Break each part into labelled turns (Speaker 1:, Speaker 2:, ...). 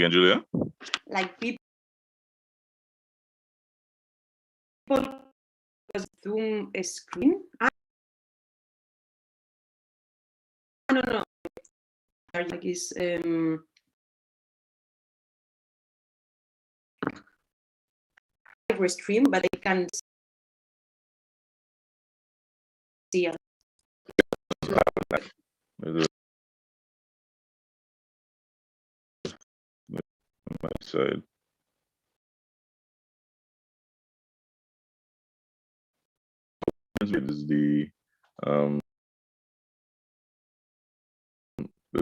Speaker 1: again, Julia?
Speaker 2: Like people Zoom a screen. I don't know. Like is stream, but they can see us.
Speaker 1: My side. This is the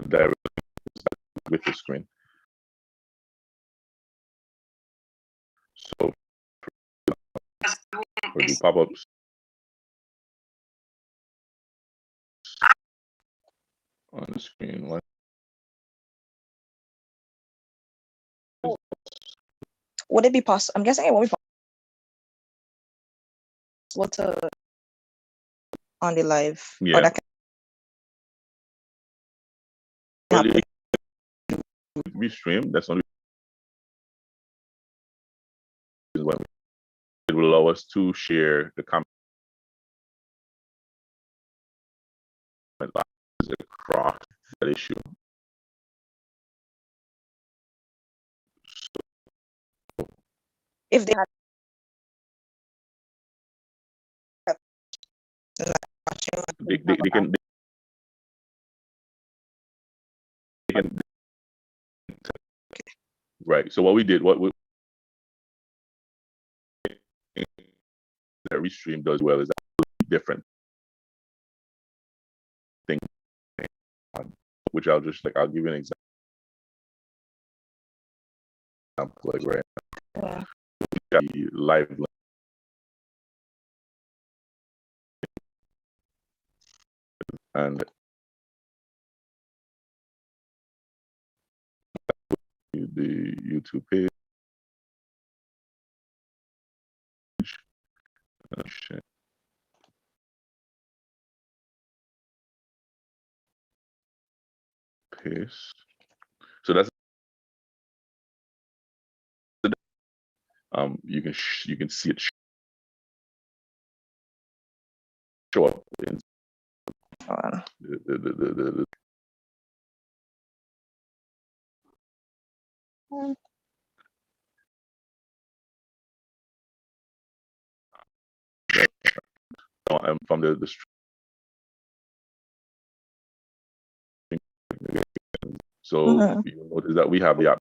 Speaker 1: direct with the screen. So for the pop-ups. On the screen.
Speaker 3: Would it be possible? I'm guessing it won't be possible to on the live.
Speaker 1: Yeah.
Speaker 3: Or that can
Speaker 1: we stream. That's only when it will allow us to share the comment across that issue.
Speaker 3: if they had
Speaker 1: they can right. So what we did, what that restream does well is different thing, which I'll give you an example. Like right now, the live link. And the YouTube page. Paste. So that's you can see it show up in the from the stream. So you'll notice that we have the option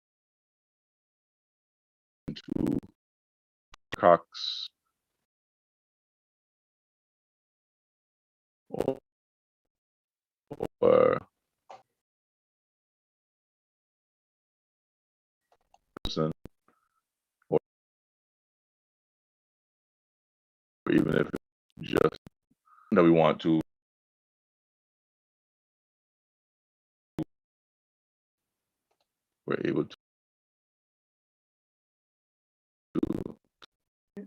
Speaker 1: to Cox or person, or even if it's just that we want to we're able to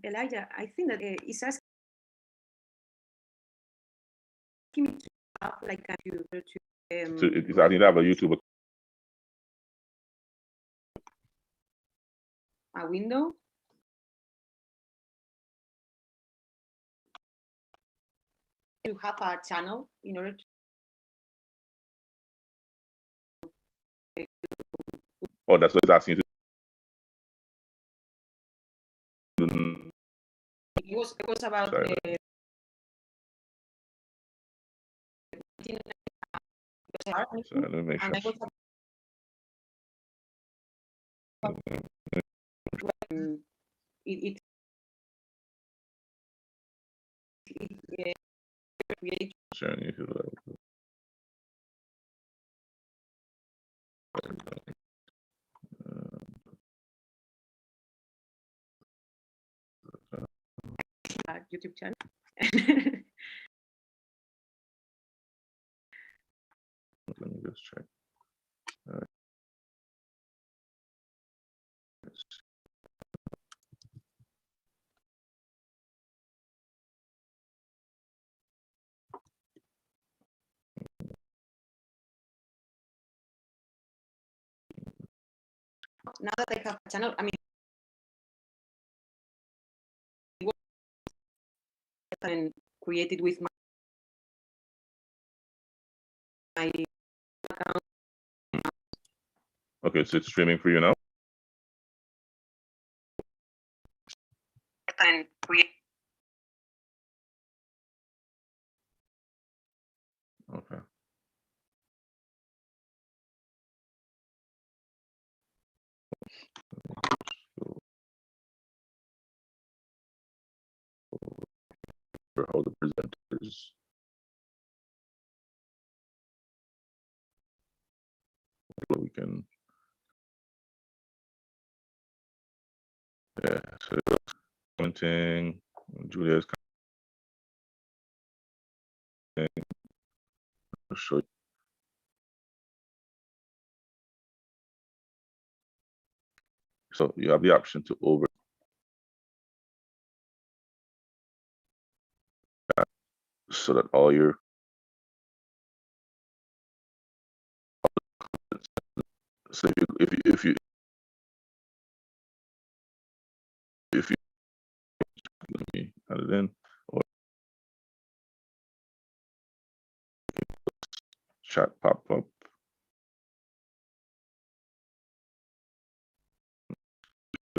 Speaker 2: Elijah, I think that it's asking me to have like a computer to
Speaker 1: it's asking to have a YouTube
Speaker 2: a window. You have a channel in order to.
Speaker 1: Oh, that's what it's asking you to.
Speaker 2: It was about
Speaker 1: Sorry. So let me make sure.
Speaker 2: It
Speaker 1: Sharing YouTube level.
Speaker 2: YouTube channel.
Speaker 1: Let me just check.
Speaker 2: now that I have a channel, I mean, and created with my account.
Speaker 1: Okay, so it's streaming for you now.
Speaker 2: And create.
Speaker 1: Okay. For all the presenters. We can. Yeah. So commenting. Julia's commenting. I'll show you. So you have the option to over so that all your so if you let me add it in or chat pop up.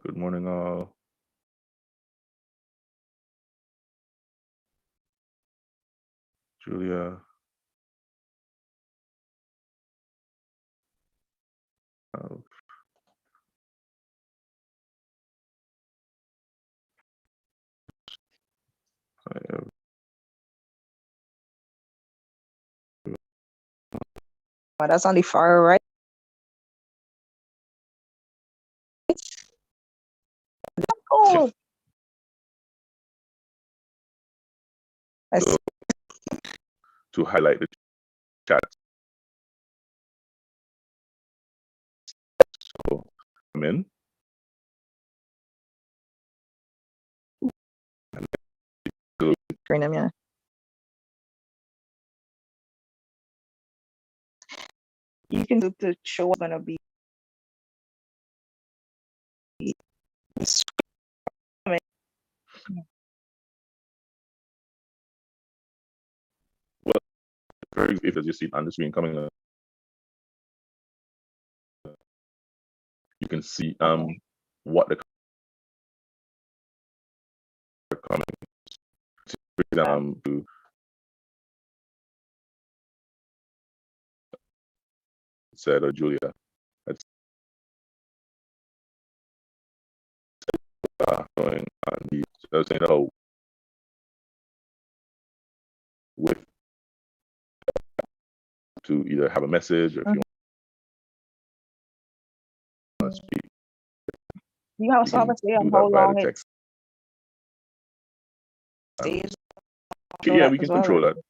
Speaker 1: Good morning all. Julia.
Speaker 3: Oh, that's on the far right. Oh,
Speaker 1: So, to highlight the chat. So come in.
Speaker 3: screen them, yeah. You can do to show what's gonna be.
Speaker 1: Well, if you see on the screen coming up, you can see what the coming to said or Julia. That's going on the saying, oh, with to either have a message or if you want to speak.
Speaker 3: You have
Speaker 1: You
Speaker 3: to
Speaker 1: can
Speaker 3: say
Speaker 1: do
Speaker 3: how
Speaker 1: that via
Speaker 3: long
Speaker 1: the
Speaker 3: it
Speaker 1: text.
Speaker 3: stays.
Speaker 1: Yeah, we can
Speaker 3: as well,
Speaker 1: control
Speaker 3: right?
Speaker 1: that.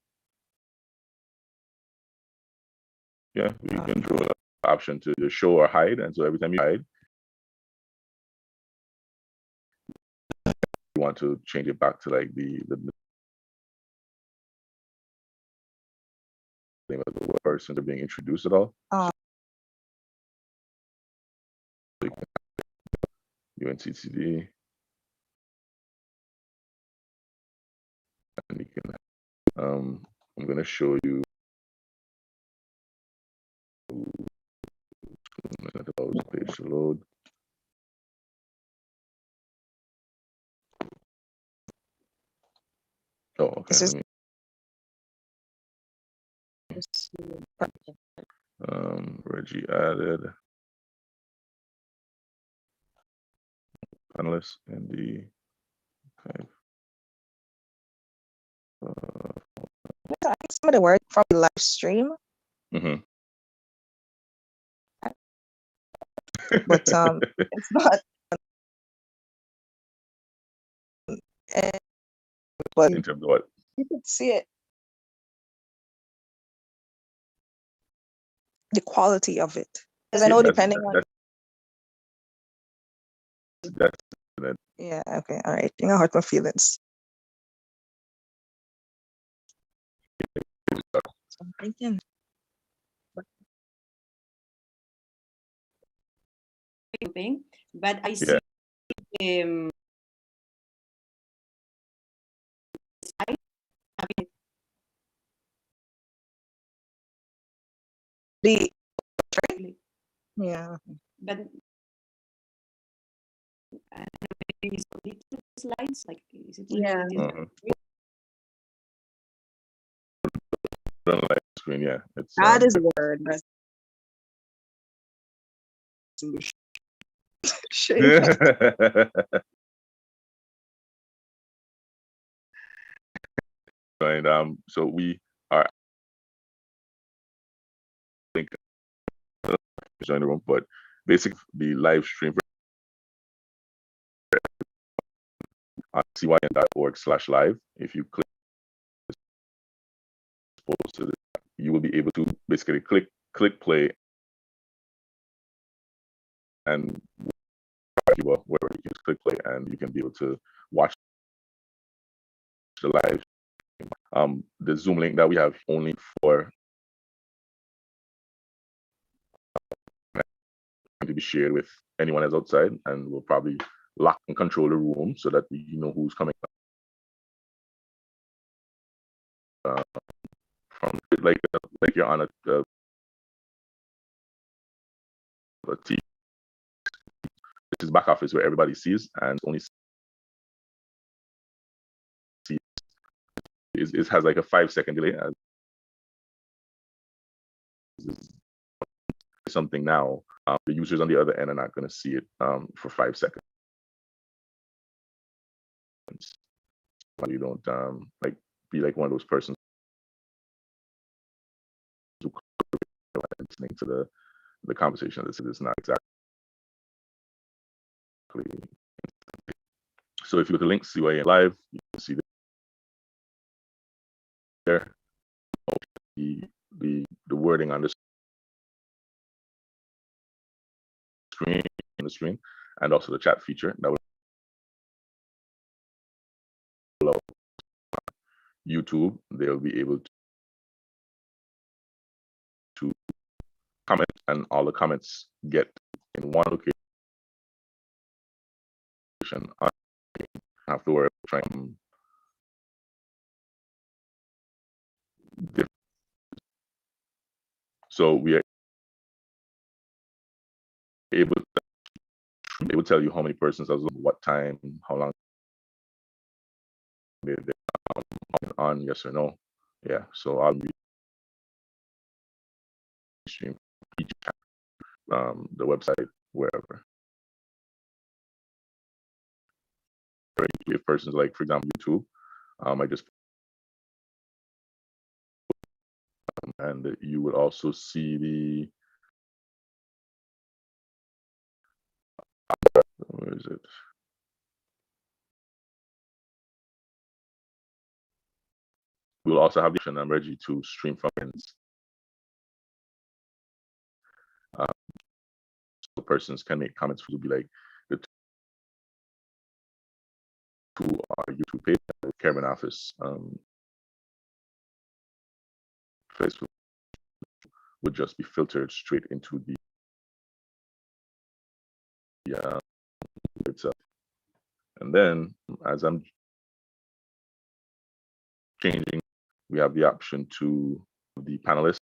Speaker 1: Yeah, we control that option to just show or hide, and so every time you hide, you want to change it back to like the name of the person they're being introduced at all. Unccd, and you can. I'm going to show you. The page to load. Oh, okay.
Speaker 3: This is
Speaker 1: Reggie added panelists in the okay.
Speaker 3: I think some of the words from the live stream.
Speaker 1: Mm-hmm.
Speaker 3: But it's not. But
Speaker 1: in terms of what?
Speaker 3: You could see it. The quality of it. Because I know depending on.
Speaker 1: That's
Speaker 3: yeah, okay, all right. You know, hurt my feelings. So I'm thinking.
Speaker 2: thing, but I see
Speaker 3: The yeah.
Speaker 2: but maybe it's slides, like is it
Speaker 3: Yeah.
Speaker 1: On the live screen, yeah. It's
Speaker 3: That is a word.
Speaker 1: and so we are link join the room, but basically the live stream on cyn.org/live. If you click to this, you will be able to basically click play and wherever you just click play and you can be able to watch the live. The Zoom link that we have only for to be shared with anyone else outside, and we'll probably lock and control the room so that you know who's coming from like you're on a TV. This is back office where everybody sees and only see it has like a 5-second delay. Something now, the users on the other end are not going to see it for 5 seconds. You don't like be like one of those persons who listening to the conversation. This is not exactly. So if you go to link Cyen live, you can see there the wording on the screen, and also the chat feature that will allow YouTube. They'll be able to comment, and all the comments get in one location. I have to worry about trying different. So we are able to, they will tell you how many persons, what time, how long they're on, yes or no. Yeah, so I'll be stream each the website, wherever. If persons like, for example, YouTube, I just and you would also see the where is it? We'll also have the option, I'm ready to stream from ends. So persons can make comments who will be like the to our YouTube page, Kevin Office. Facebook would just be filtered straight into the itself. And then as I'm changing, we have the option to the panelists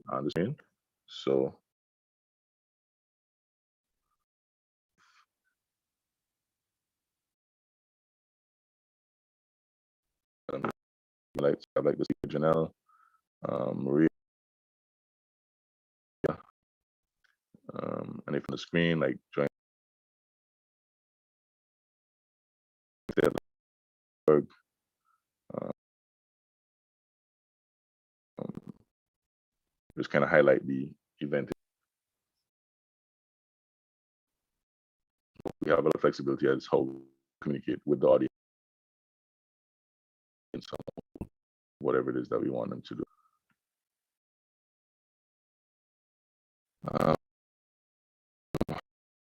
Speaker 1: on the screen. So like the speaker Janelle, Maria, and if on the screen, like join just kind of highlight the event. We have a lot of flexibility as how we communicate with the audience, whatever it is that we want them to do.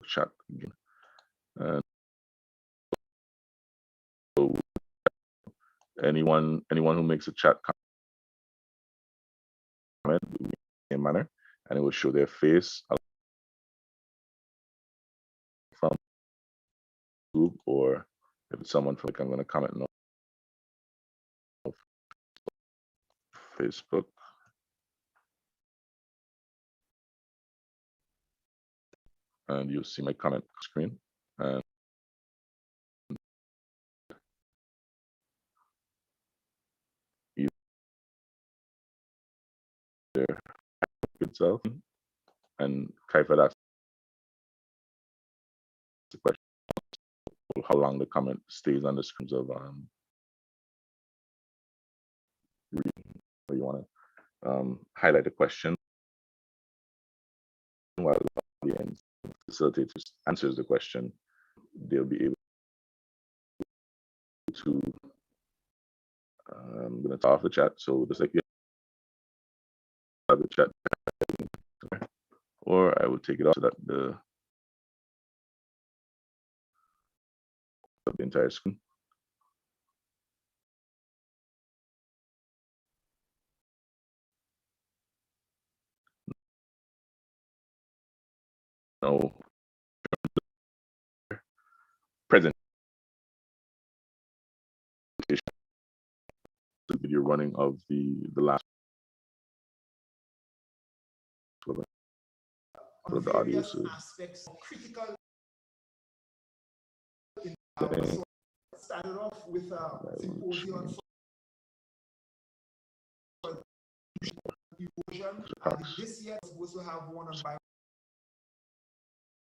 Speaker 1: Chat again. So anyone who makes a chat comment, same manner, and it will show their face from YouTube, or if it's someone from, like, I'm going to comment on Facebook. And you'll see my comment screen. And either itself and type it as the question, how long the comment stays on the screens of reading. You want to highlight the question while the audience facilitator answers the question. They'll be able to, I'm going to turn off the chat. So just like you have the chat, or I will take it off so that the entire screen. No presentation, the video running of the last of the audio. So
Speaker 4: aspects of critical in so started off with a symposium for erosion. This year was supposed to have one on bio.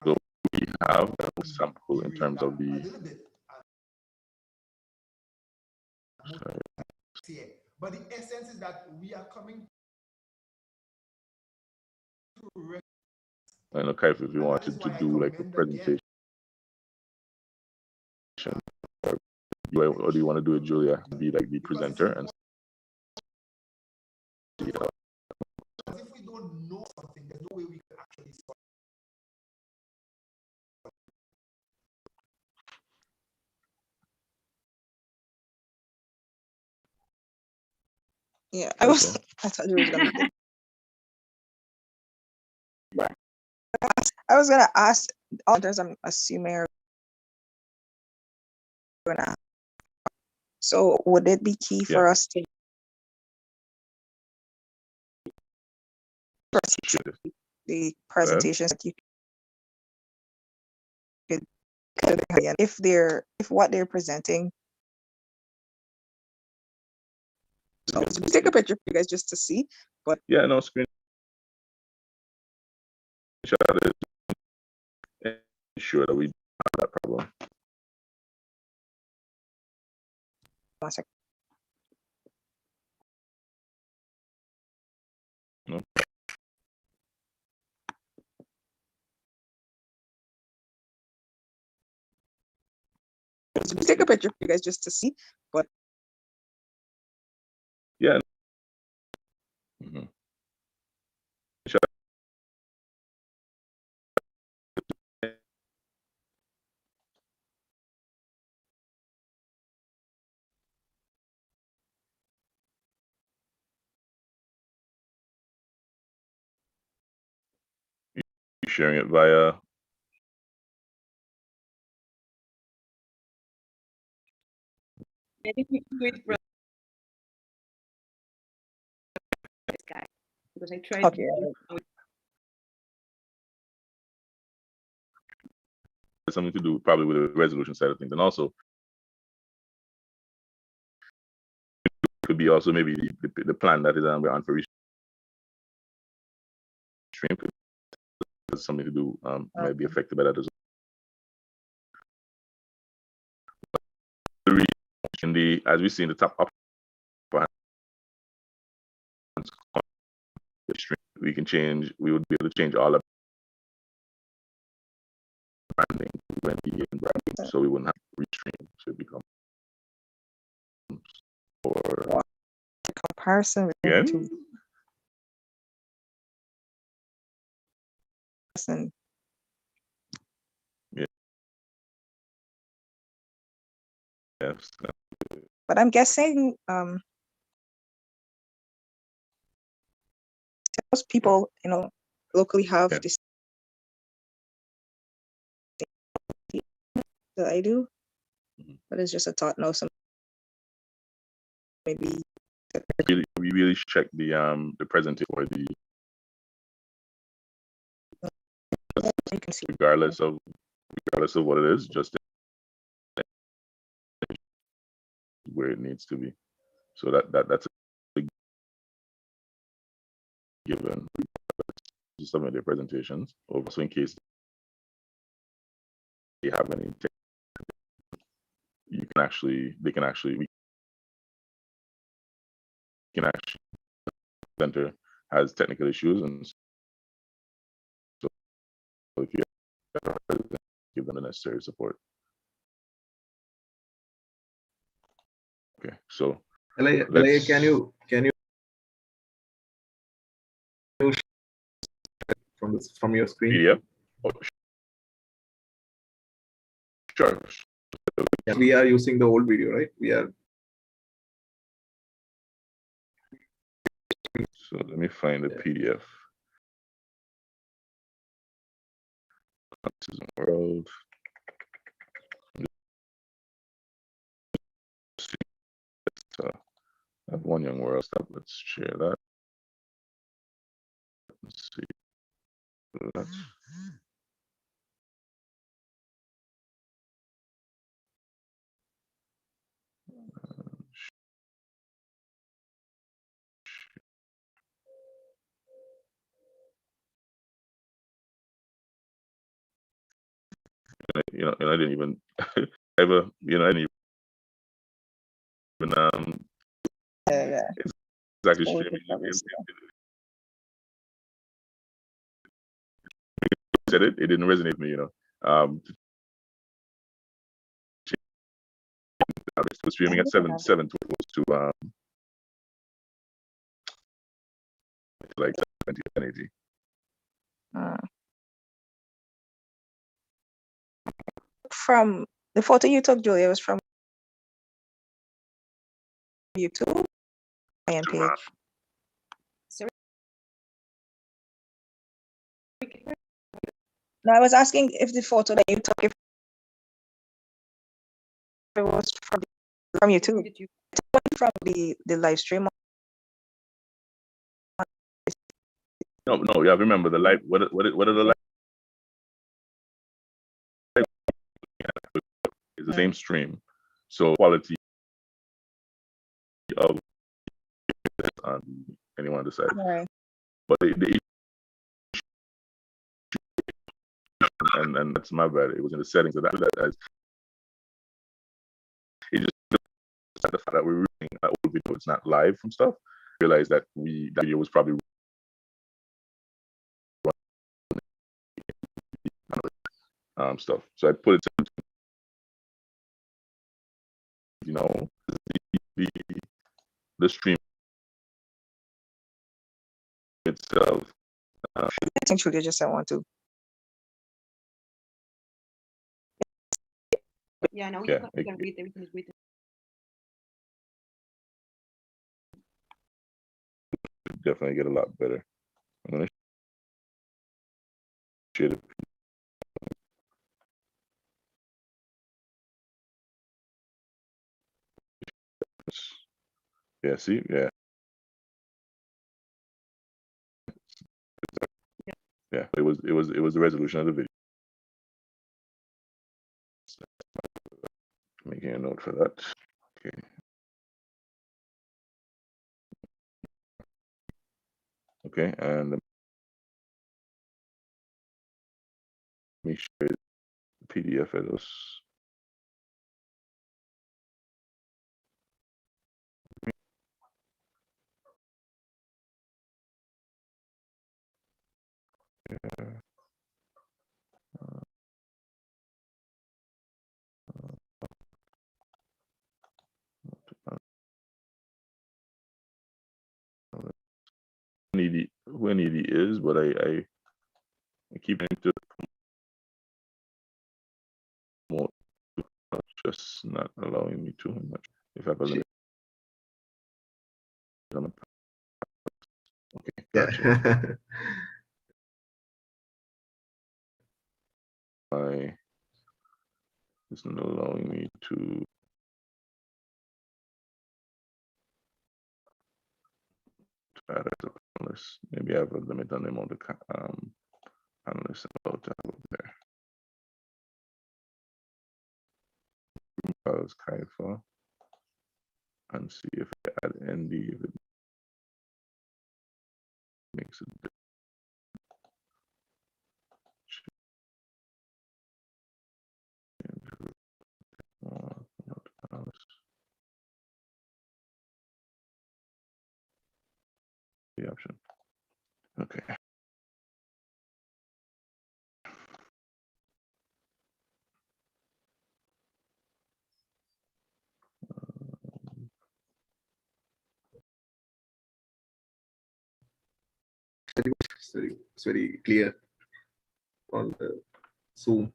Speaker 1: So we have a sample in terms of the
Speaker 4: but the essence is that we are coming to
Speaker 1: and okay, if you wanted to do like a presentation, or do you want to do it, Julia, be like the presenter and see how?
Speaker 4: If we don't know something, there's no way we can actually solve.
Speaker 3: Yeah, I thought you were gonna make it. I was gonna ask others, I'm assuming are gonna. So would it be key for us to the presentations that you could if what they're presenting? So take a picture for you guys just to see. But
Speaker 1: yeah, no, screen shot it, ensure that we don't have that problem.
Speaker 3: 1 second.
Speaker 1: No.
Speaker 3: Take a picture for you guys just to see. But
Speaker 1: yeah. You're sharing it via.
Speaker 2: I think we can do it for this guy because I tried.
Speaker 3: okay.
Speaker 1: Something to do probably with the resolution side of things, and also could be also maybe the plan that is on for each stream could have something to do, might be affected by that as well. In the, as we see in the top upper stream, we can change. We would be able to change all of branding when we in branding, so we wouldn't have to restream. So it becomes or
Speaker 3: Comparison
Speaker 1: again.
Speaker 3: to person.
Speaker 1: Yeah. Yes.
Speaker 3: But I'm guessing most people, locally have
Speaker 1: Yeah.
Speaker 3: this that I do, but it's just a thought now. So maybe
Speaker 1: We really check the presentation for the
Speaker 3: you can see.
Speaker 1: regardless of what it is, just where it needs to be. So that's a given. Just submit their presentations, also in case they have any. We can actually center has technical issues, and so if you give them the necessary support. Okay, so
Speaker 5: LA, can you from your screen?
Speaker 1: PDF? Oh, sure.
Speaker 5: Yeah, we are using the old video, right? We are.
Speaker 1: So let me find the PDF. Autism World. I have one young world stuff. Let's share that. Let's see. That's and I didn't even ever, I didn't even
Speaker 3: Yeah.
Speaker 1: exactly
Speaker 3: So we
Speaker 1: streaming.
Speaker 3: could probably see.
Speaker 1: Said it didn't resonate with me, It's streaming at 7 to like 70 1080.
Speaker 3: From the photo you took, Julia, was from YouTube and page.
Speaker 2: Sorry.
Speaker 3: No, I was asking if the photo that you took, if it was from YouTube, from the live stream.
Speaker 1: No, yeah, remember the live. What are the live? It's the same stream, so quality of on anyone decide.
Speaker 3: Right.
Speaker 1: But and that's my bad. It was in the settings of that as it just the fact that we're reading an old video. It's not live from stuff. Realize that that video was probably stuff. So I put it to the stream itself.
Speaker 3: I think Julia just said one too.
Speaker 2: Yeah, now
Speaker 1: Yeah,
Speaker 2: you can read everything is written.
Speaker 1: Definitely get a lot better. I'm gonna share the yeah, see, yeah. Yeah, it was the resolution of the video. Making a note for that. Okay. Okay, and let me share the PDF of this. Who NED is, but I keep it to more, just not allowing me too much. If I have a limit, Okay,
Speaker 5: Yeah.
Speaker 1: gotcha. It's not allowing me to add as a panelist. Maybe I have a limit on the amount of panelists allowed to have up there. Browse Kaifa and see if I add ND, if it makes it the option. Okay.
Speaker 5: It's very clear on the Zoom.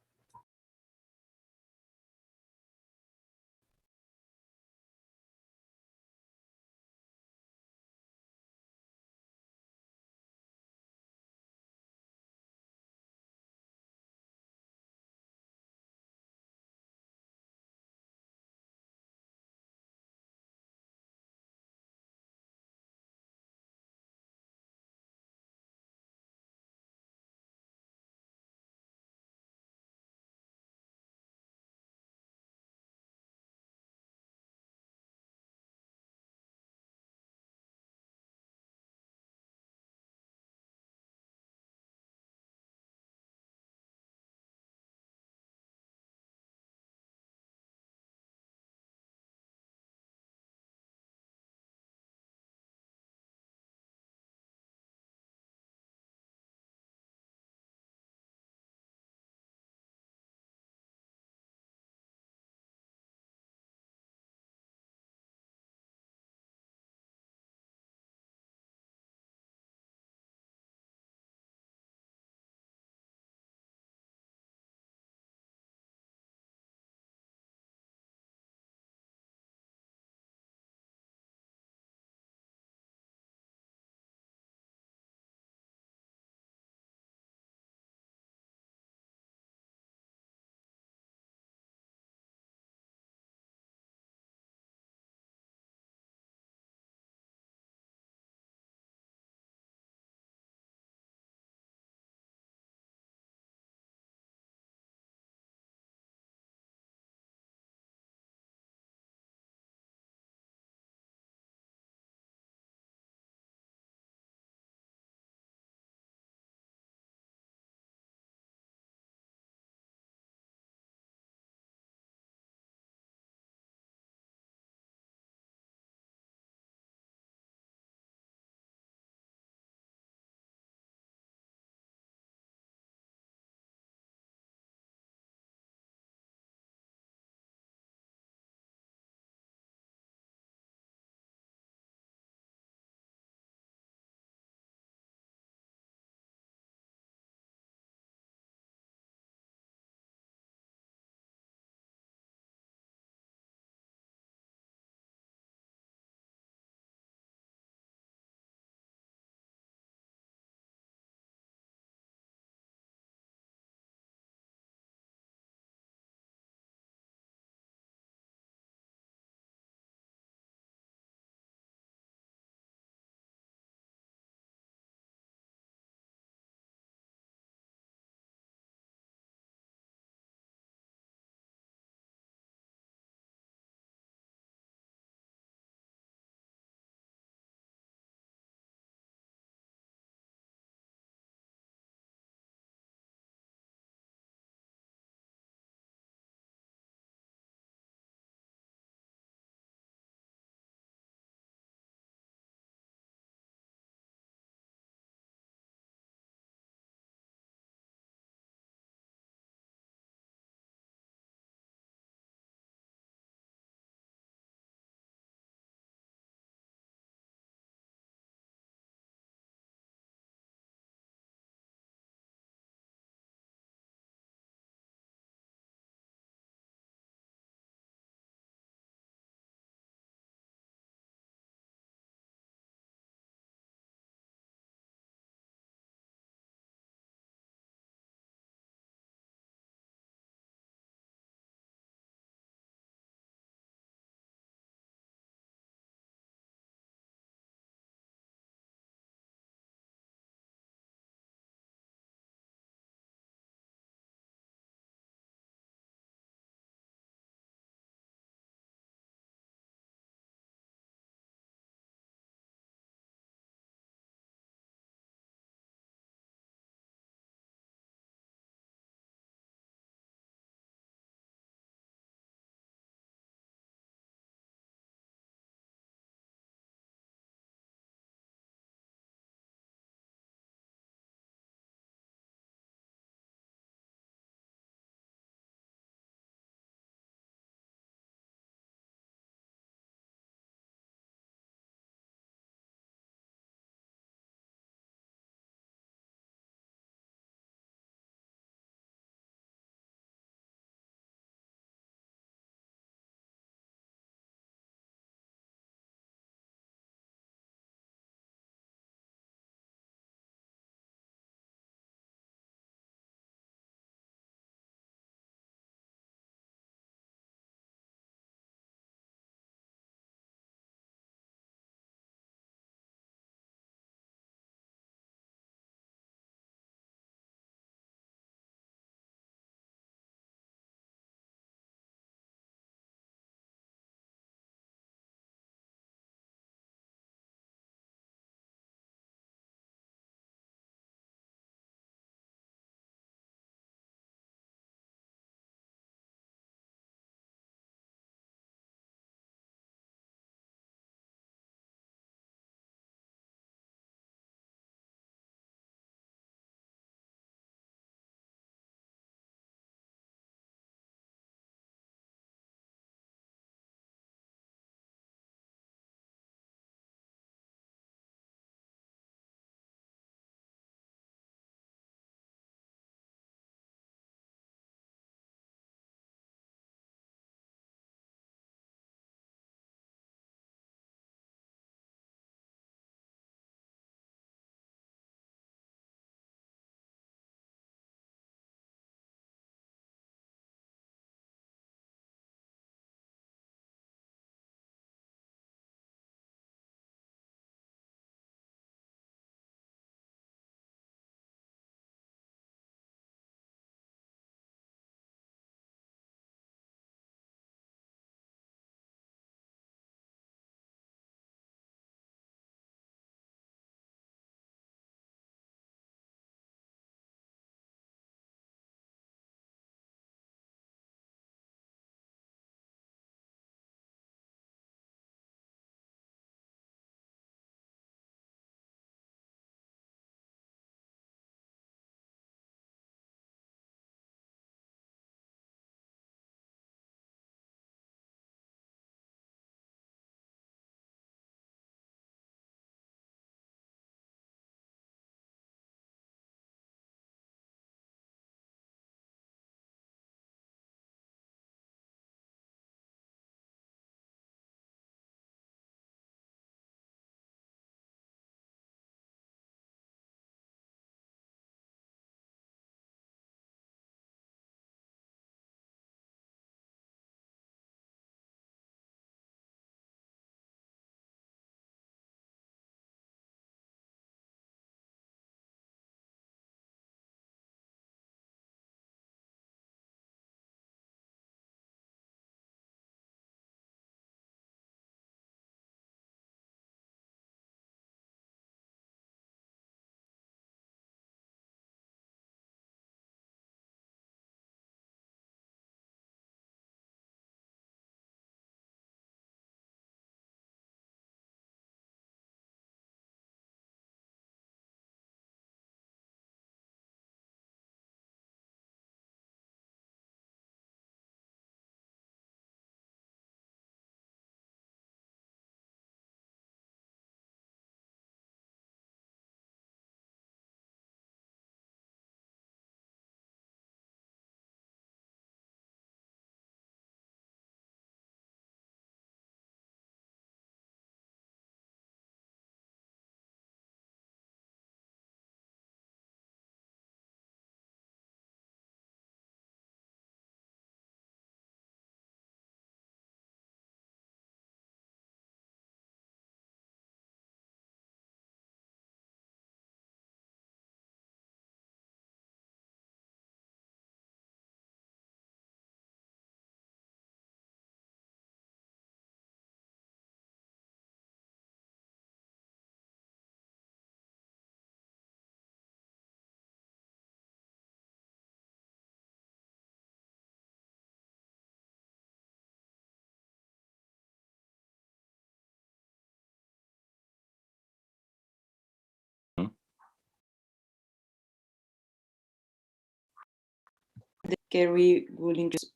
Speaker 2: Kerry will introduce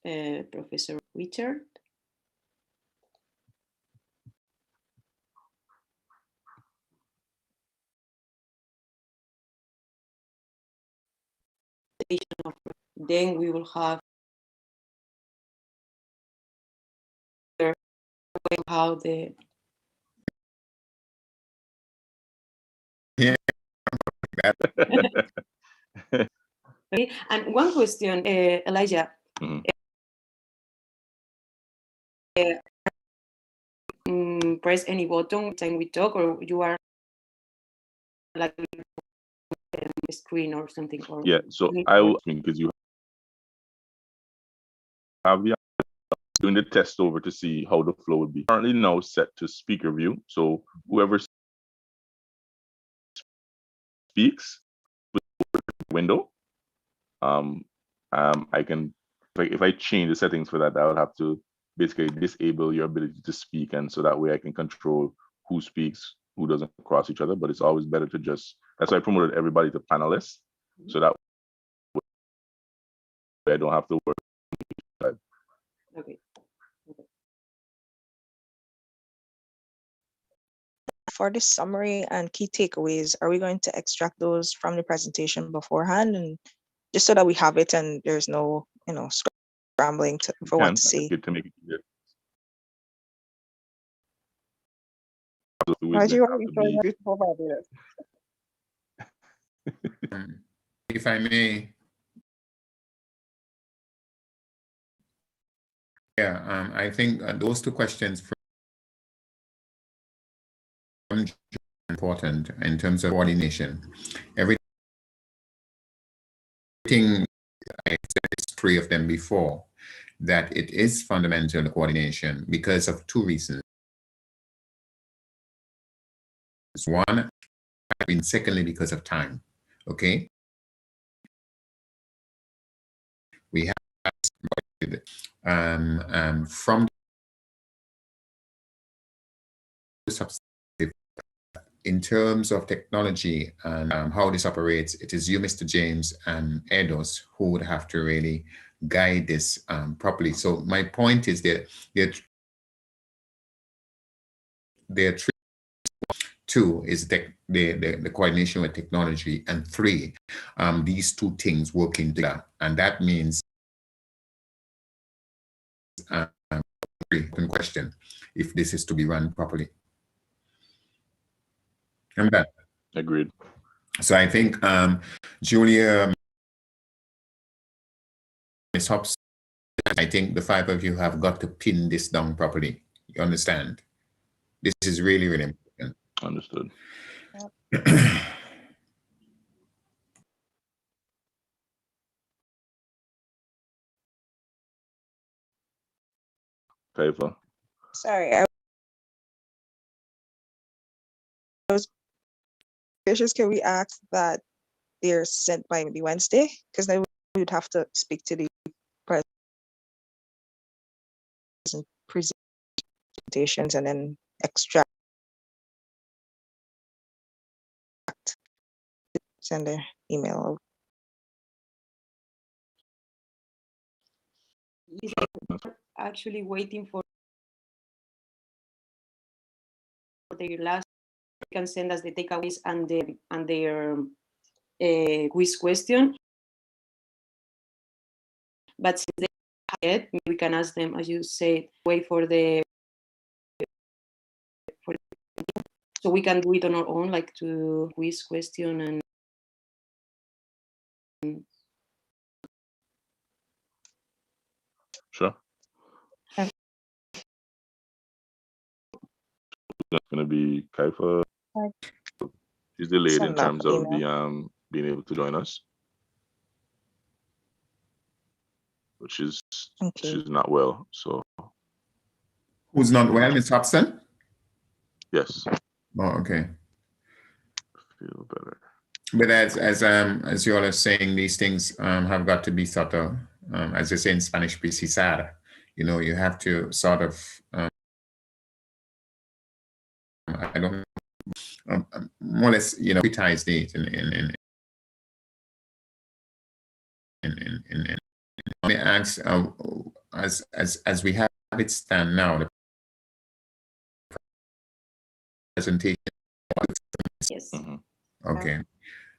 Speaker 2: Professor Richard. Then we will have how the okay. And one question, Elijah. Press any button time we talk, or you are like screen or something? Or
Speaker 1: yeah, so I will, because you have the doing the test over to see how the flow would be. Currently now set to speaker view, so whoever speaks with the window, I can, if I change the settings for that, I would have to basically disable your ability to speak, and so that way I can control who speaks, who doesn't cross each other. But it's always better to just, that's why I promoted everybody to panelists, so that way I don't have to work.
Speaker 2: Okay.
Speaker 3: For the summary and key takeaways, are we going to extract those from the presentation beforehand, and just so that we have it and there's no, scrambling for what to say?
Speaker 1: Good to make it clear.
Speaker 6: If I may, yeah, I think those two questions from important in terms of coordination. Everything I said, three of them before, that it is fundamental coordination because of two reasons. One, and secondly, because of time. Okay, we have from in terms of technology and how this operates, it is you, Mr. James, and Edos who would have to really guide this properly. So my point is that there are three. Two is the coordination with technology, and three, these two things working together. And that means open question if this is to be run properly. I'm back.
Speaker 1: Agreed.
Speaker 6: So I think Julia, Ms. Hobbs, I think the five of you have got to pin this down properly. You understand? This is really, really important.
Speaker 1: Understood. Favor.
Speaker 3: Sorry, I was vicious. Can we ask that they're sent by maybe Wednesday? Because then we would have to speak to the presentations and then extract, send an email.
Speaker 2: Actually waiting for their last, they can send us the takeaways and their quiz question. But since they have it, we can ask them, as you said, wait for the so we can do it on our own, like to quiz question and
Speaker 1: Sure. That's going to be Kaifa. She's delayed in terms of the being able to join us, but she's not well. So
Speaker 6: who's not well? Ms. Hobson?
Speaker 1: Yes.
Speaker 6: Oh, okay.
Speaker 1: Feel better.
Speaker 6: But as you all are saying, these things have got to be sort of, as they say in Spanish, precisar. You know, you have to sort of, I don't more or less, you know, advertise it in ask, as we have it stand now, the presentation.
Speaker 2: Yes.
Speaker 6: Okay.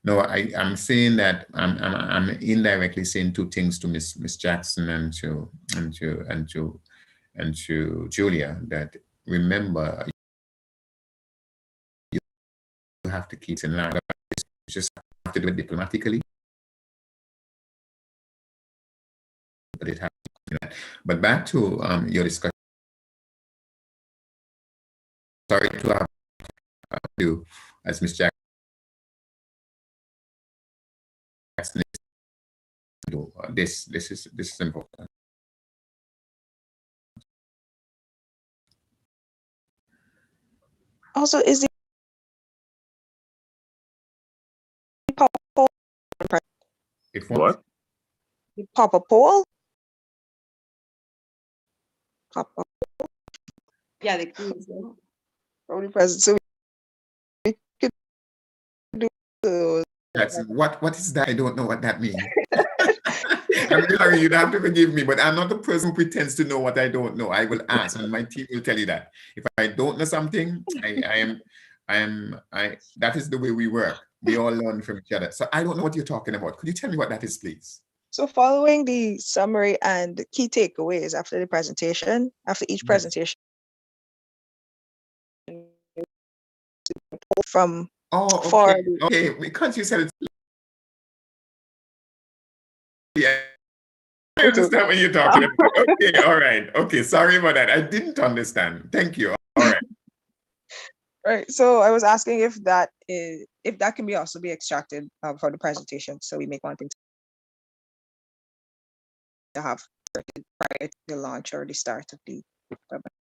Speaker 6: No, I'm saying that I'm indirectly saying two things to Miss Jackson and to Julia, that remember, you have to keep in line. You just have to do it diplomatically, but it has to be that. But back to your discussion. Sorry to have you as Miss Jackson do this is important.
Speaker 3: Also, is the pop-up
Speaker 6: If
Speaker 1: What?
Speaker 3: poll? Pop-up
Speaker 2: Yeah, the quiz.
Speaker 3: from the president. So we could do
Speaker 6: That's what is that? I don't know what that means. I'm sorry, you'd have to forgive me, but I'm not the person who pretends to know what I don't know. I will ask, and my team will tell you that. If I don't know something, that is the way we work. We all learn from each other. So I don't know what you're talking about. Could you tell me what that is, please?
Speaker 3: So following the summary and the key takeaways after the presentation, after each
Speaker 6: Yes.
Speaker 3: presentation, from
Speaker 6: Oh,
Speaker 3: for
Speaker 6: okay. Okay, because you said it. Yeah, I understand what you're talking about. Okay, all right. Okay, sorry about that. I didn't understand. Thank you. All right.
Speaker 3: Right. So I was asking if that can be also be extracted for the presentation. So we make one thing to have prior to the launch or the start of the webinar.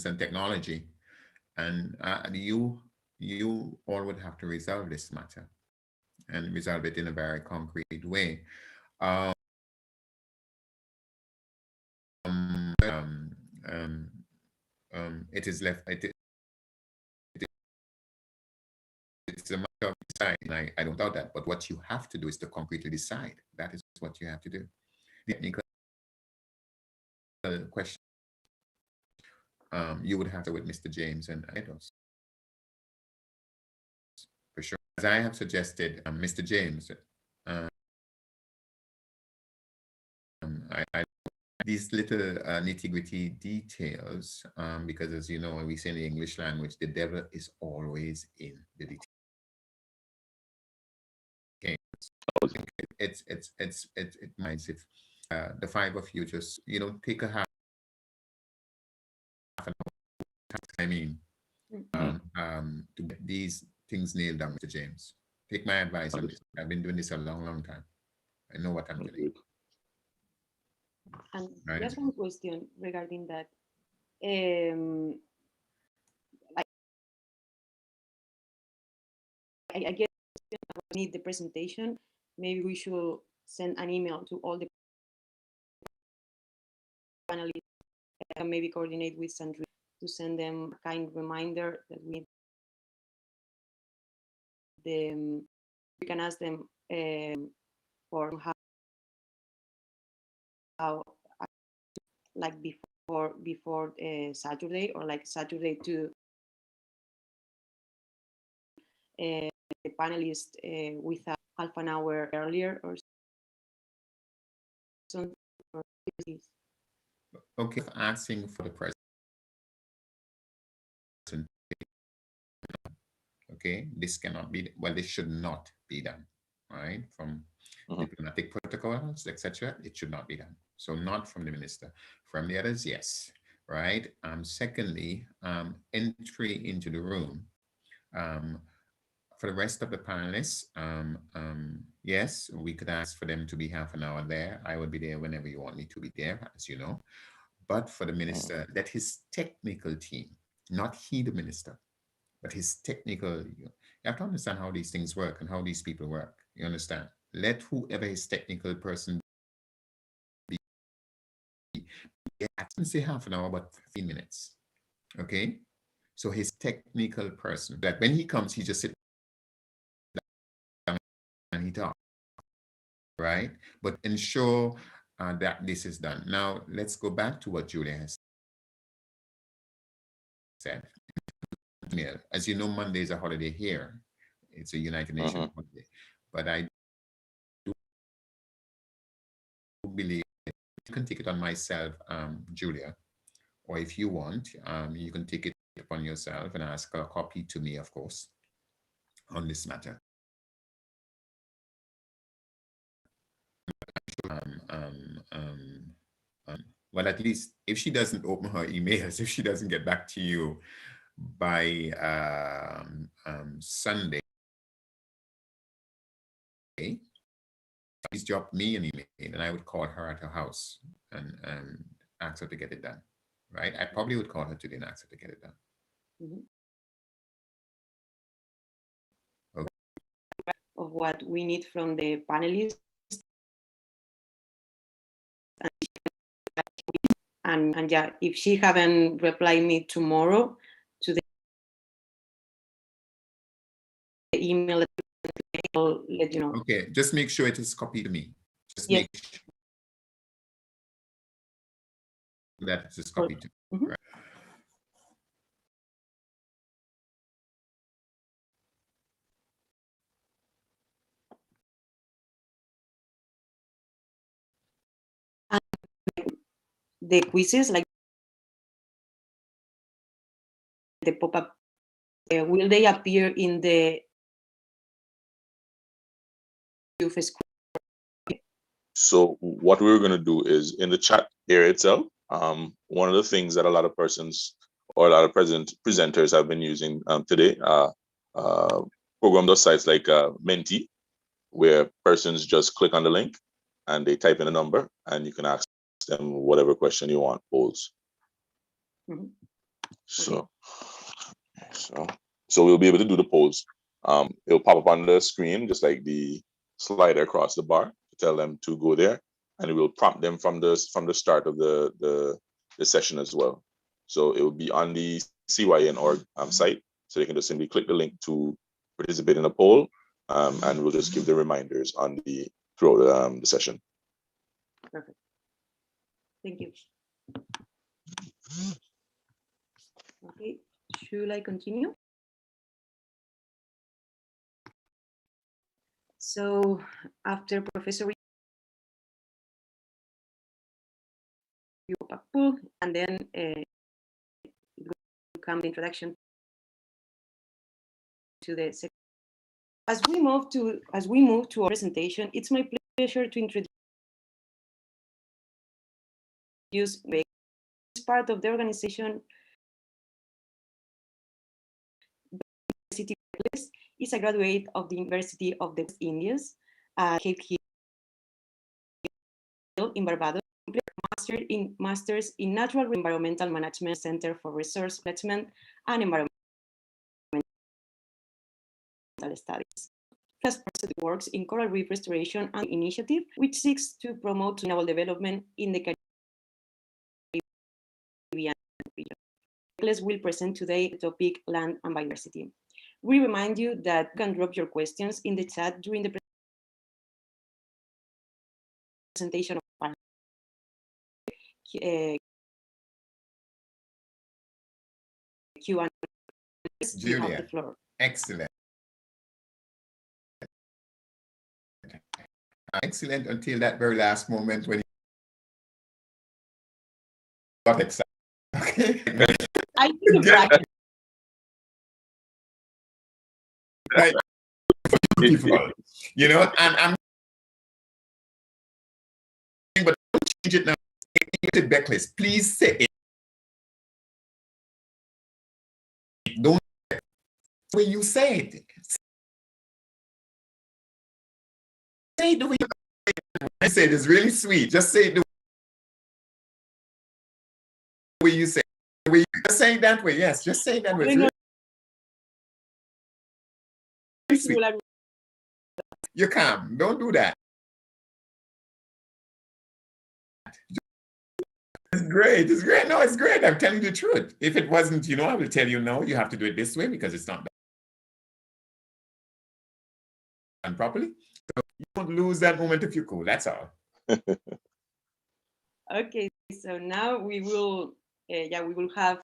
Speaker 6: And technology, and you all would have to resolve this matter and resolve it in a very concrete way. It is left. It's a matter of deciding. I don't doubt that, but what you have to do is to concretely decide. That is what you have to do. The technical question, you would have to with Mr. James and Edos, for sure. As I have suggested, Mr. James, I these little nitty-gritty details, because as you know, we say in the English language, the devil is always in the details. Okay, it minds if the five of you just take a half an hour. I mean, to get these things nailed down, Mr. James. Take my advice on this. I've been doing this a long time. I know what I'm doing.
Speaker 2: And
Speaker 6: Right.
Speaker 2: just one question regarding that. I guess we need the presentation. Maybe we should send an email to all the panelists and maybe coordinate with Sandrine to send them a kind reminder that we we can ask them for how like before Saturday, or like Saturday to the panelists with half an hour earlier or something.
Speaker 6: Okay, asking for the president. Okay, this cannot be, well, this should not be done, right? From diplomatic protocols, etc., it should not be done. So not from the minister. From the others, yes, right? Secondly, entry into the room. For the rest of the panelists, yes, we could ask for them to be half an hour there. I would be there whenever you want me to be there, as you know. But for the minister, that his technical team, not he, the minister, but his technical, you have to understand how these things work and how these people work. You understand? Let whoever his technical person be, I didn't say half an hour, but 15 minutes. Okay? So his technical person, that when he comes, he just sits down and he talks, right? But ensure that this is done. Now, let's go back to what Julia has said. As you know, Monday is a holiday here. It's a United Nations holiday. But I do believe you can take it on myself, Julia, or if you want, you can take it upon yourself and ask a copy to me, of course, on this matter. Well, at least if she doesn't open her emails, if she doesn't get back to you by Sunday, please drop me an email and I would call her at her house and ask her to get it done, right? I probably would call her today and ask her to get it done.
Speaker 2: Okay. Of what we need from the panelists. And yeah, if she haven't replied me tomorrow to the email, I'll let you know.
Speaker 6: Okay, just make sure it is copied to me. Just
Speaker 2: yes.
Speaker 6: Make sure that it is copied to me. Right?
Speaker 2: The quizzes, like the pop-up, will they appear in the screen?
Speaker 1: So what we're going to do is in the chat area itself, one of the things that a lot of persons or a lot of presenters have been using today, program those sites like Menti, where persons just click on the link and they type in a number and you can ask them whatever question you want posed. So, so we'll be able to do the polls. It'll pop up on the screen, just like the slider across the bar, to tell them to go there, and it will prompt them from the start of the session as well. So it will be on the CYN.org site, so they can just simply click the link to participate in a poll, and we'll just give the reminders on throughout the session.
Speaker 2: Perfect. Thank you. Okay, should I continue? So after Professor and then come the introduction to the second. As we move to our presentation, it's my pleasure to introduce part of the organization. Is a graduate of the University of the West Indies, Cape Hill in Barbados. Masters in Natural Environmental Management Center for Resource Management and Environmental Studies. Has works in coral reef restoration and initiative, which seeks to promote sustainable development in the Caribbean region. Nicholas will present today the topic land and biodiversity. We remind you that you can drop your questions in the chat during the presentation of Q&A. You have the floor.
Speaker 6: Excellent. Excellent until that very last moment when you got excited. Okay.
Speaker 2: I think practice.
Speaker 6: Right. Beautiful. You know, and I'm but don't change it now. Beckless, please say it. Don't say it the way you say it. Say it the way you say it. It's really sweet. Just say it the way you say it. Just say it that way. Yes, just say it that way. It's really sweet. You're calm. Don't do that. It's great. It's great. No, it's great. I'm telling you the truth. If it wasn't, I will tell you no, you have to do it this way because it's not done properly. So you won't lose that moment if you're cool. That's all.
Speaker 2: Okay, so now we will have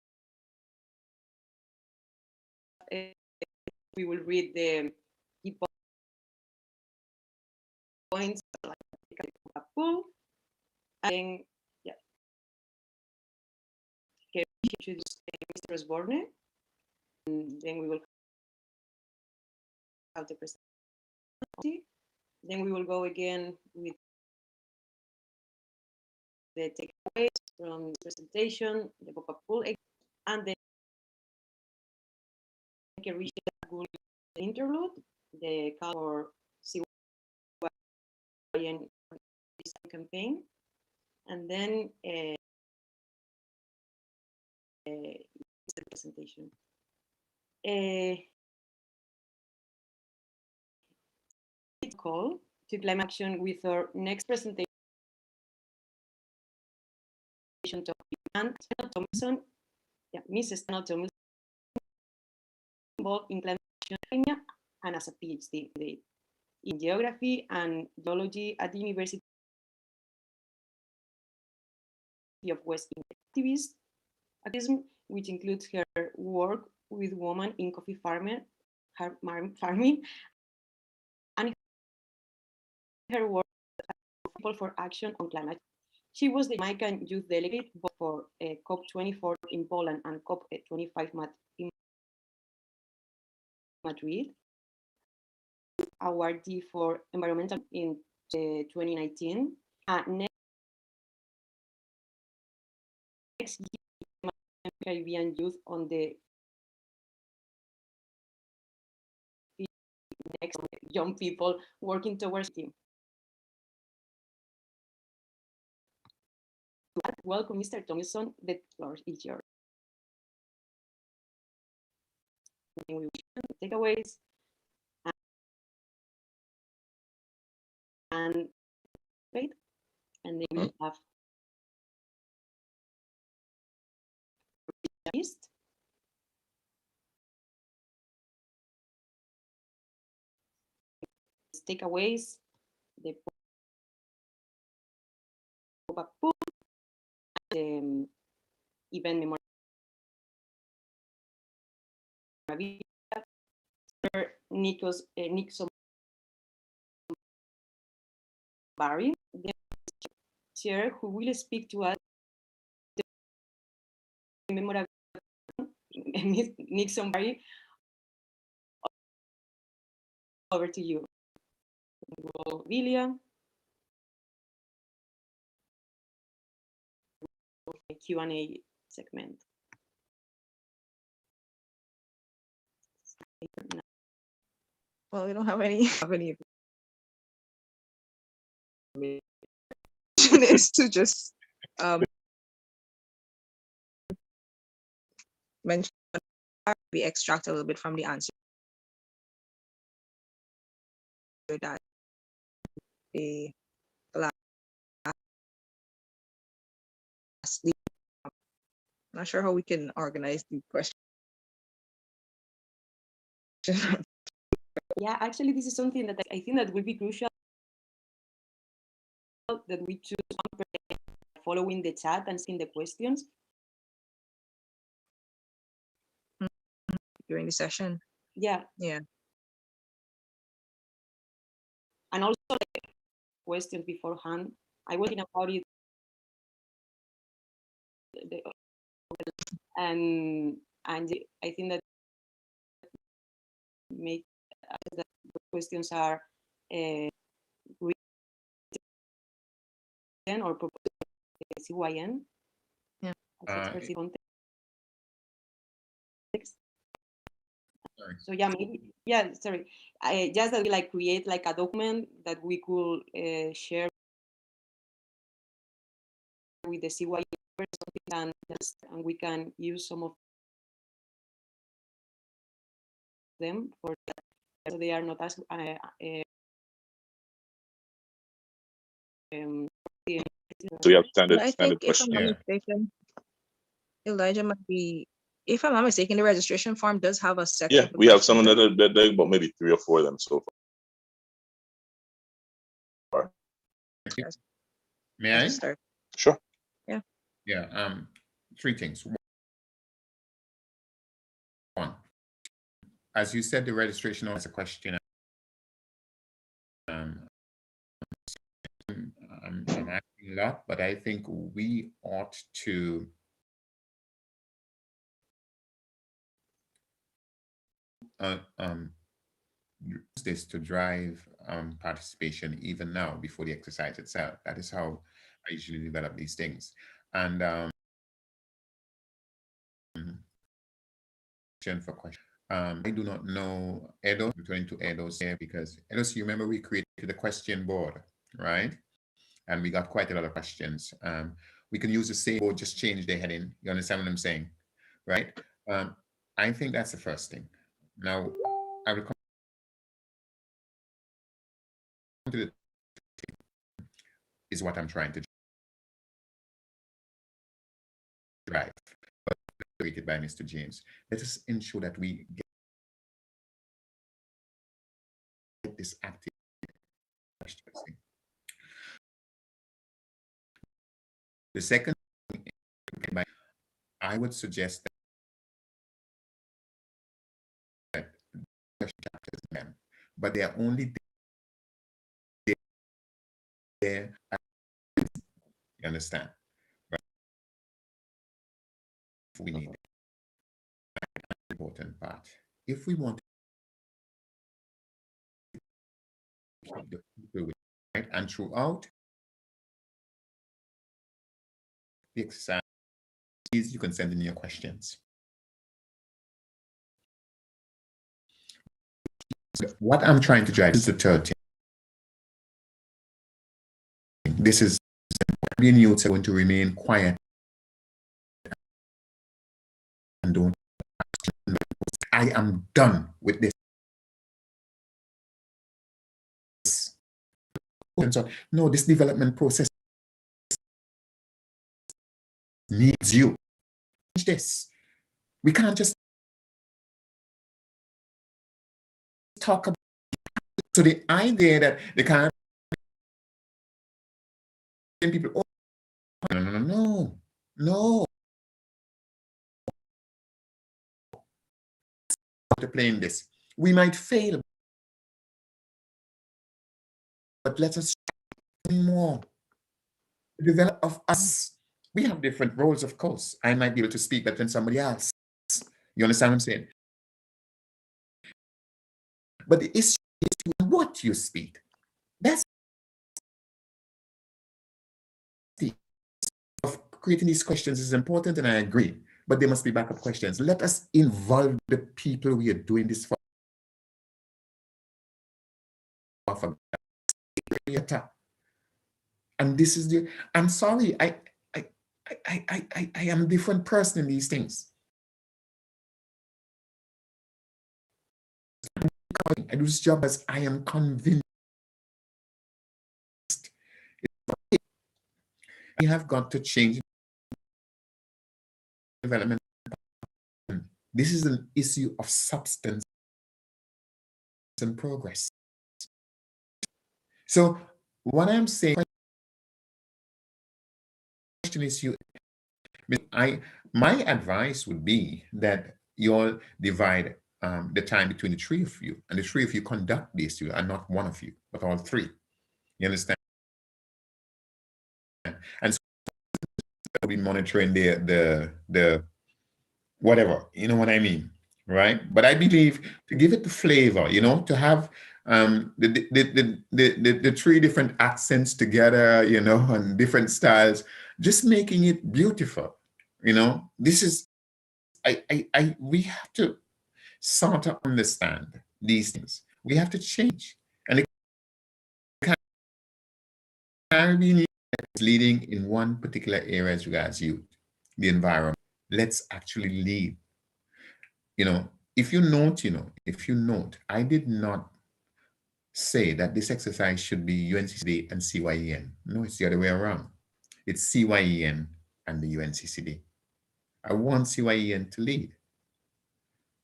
Speaker 2: we will read the key points like a pool, and then introduce Mr. Osborne, and then we will have the presentation. Then we will go again with the takeaways from the presentation, the pop-up pool, and then reach the interlude, the call for Cyen campaign, and then the presentation. Call to climb action with our next presentation topic. And Thompson, Mrs. Thompson, involved in climate action and as a PhD in geography and geology at the University of West Indies activism, which includes her work with women in coffee farming and her work People for Action on Climate. She was the Jamaican youth delegate for COP24 in Poland and COP25 in Madrid. Awardee for environmental in 2019. Next year, Caribbean youth on the next young people working towards team. Welcome, Mr. Thompson. The floor is yours. Takeaways and wait, and then we have list. Takeaways, the pop-up pool, the event memorabilia, Nixon Barry, the chair who will speak to us the memorabilia, Nixon Barry. Over to you, Vilia. Q&A segment.
Speaker 3: Well, we don't have any is to just mention, we extract a little bit from the answer that the last not sure how we can organize the question.
Speaker 2: Yeah, actually, this is something that I think that will be crucial that we choose following the chat and seeing the questions
Speaker 3: during the session.
Speaker 2: Yeah. And also like, questions beforehand. I was thinking about it, and I think that make that the questions are written or Cyen.
Speaker 3: Yeah.
Speaker 2: Context.
Speaker 6: Sorry.
Speaker 2: So yeah, maybe sorry. Just that we like create like a document that we could share with the Cyen and we can use some of them for that. So they are not as
Speaker 1: So we have
Speaker 3: But I
Speaker 1: standard
Speaker 3: think if I'm not
Speaker 1: questions.
Speaker 6: Yeah.
Speaker 3: mistaken, Elijah might be, if I'm not mistaken, the registration form does have a set
Speaker 1: Yeah,
Speaker 3: of the
Speaker 1: we have some
Speaker 3: questions.
Speaker 1: that are about maybe 3 or 4 of them so far.
Speaker 3: Yes,
Speaker 6: May
Speaker 3: let's
Speaker 6: I?
Speaker 3: just start.
Speaker 1: Sure.
Speaker 6: Yeah. 3 things. One, as you said, the registration is a question. I'm asking a lot, but I think we ought to use this to drive participation even now before the exercise itself. That is how I usually develop these things. And for question. I do not know Edo, returning to Edo's here because Edos, you remember we created a question board, right? And we got quite a lot of questions. We can use the same board, just change the heading. You understand what I'm saying, right? I think that's the first thing. Now, I will come to the is what I'm trying to drive, but created by Mr. James. Let us ensure that we get this active question. The second thing, I would suggest that chapters them, but they are only there. You understand? Right? We need an important part. If we want to keep the people with, right, and throughout the exercise, you can send in your questions. So what I'm trying to drive is the third thing. This is being youths are going to remain quiet and don't. I am done with this. No, this development process needs you. This. We can't just talk about. So the idea that the kind of people, oh, no. To playing this, we might fail, but let us try more. Develop of us. We have different roles, of course. I might be able to speak better than somebody else. You understand what I'm saying? But the issue is what you speak. That's the of creating these questions is important, and I agree. But there must be backup questions. Let us involve the people we are doing this for. And this is the. I'm sorry. I am a different person in these things. I do this job as I am convinced. We have got to change development. This is an issue of substance and progress. So what I'm saying, question is my advice would be that you all divide the time between the 3 of you, and the 3 of you conduct these 2, and not 1 of you, but all 3. You understand? And so we'll be monitoring the whatever, you know what I mean, right? But I believe to give it the flavor, to have the 3 different accents together, and different styles, just making it beautiful. This is we have to sort of understand these things. We have to change, and the Caribbean is leading in one particular area as regards youth, the environment. Let's actually lead. If you note, I did not say that this exercise should be UNCCD and CYEN. No, it's the other way around. It's CYEN and the UNCCD. I want CYEN to lead.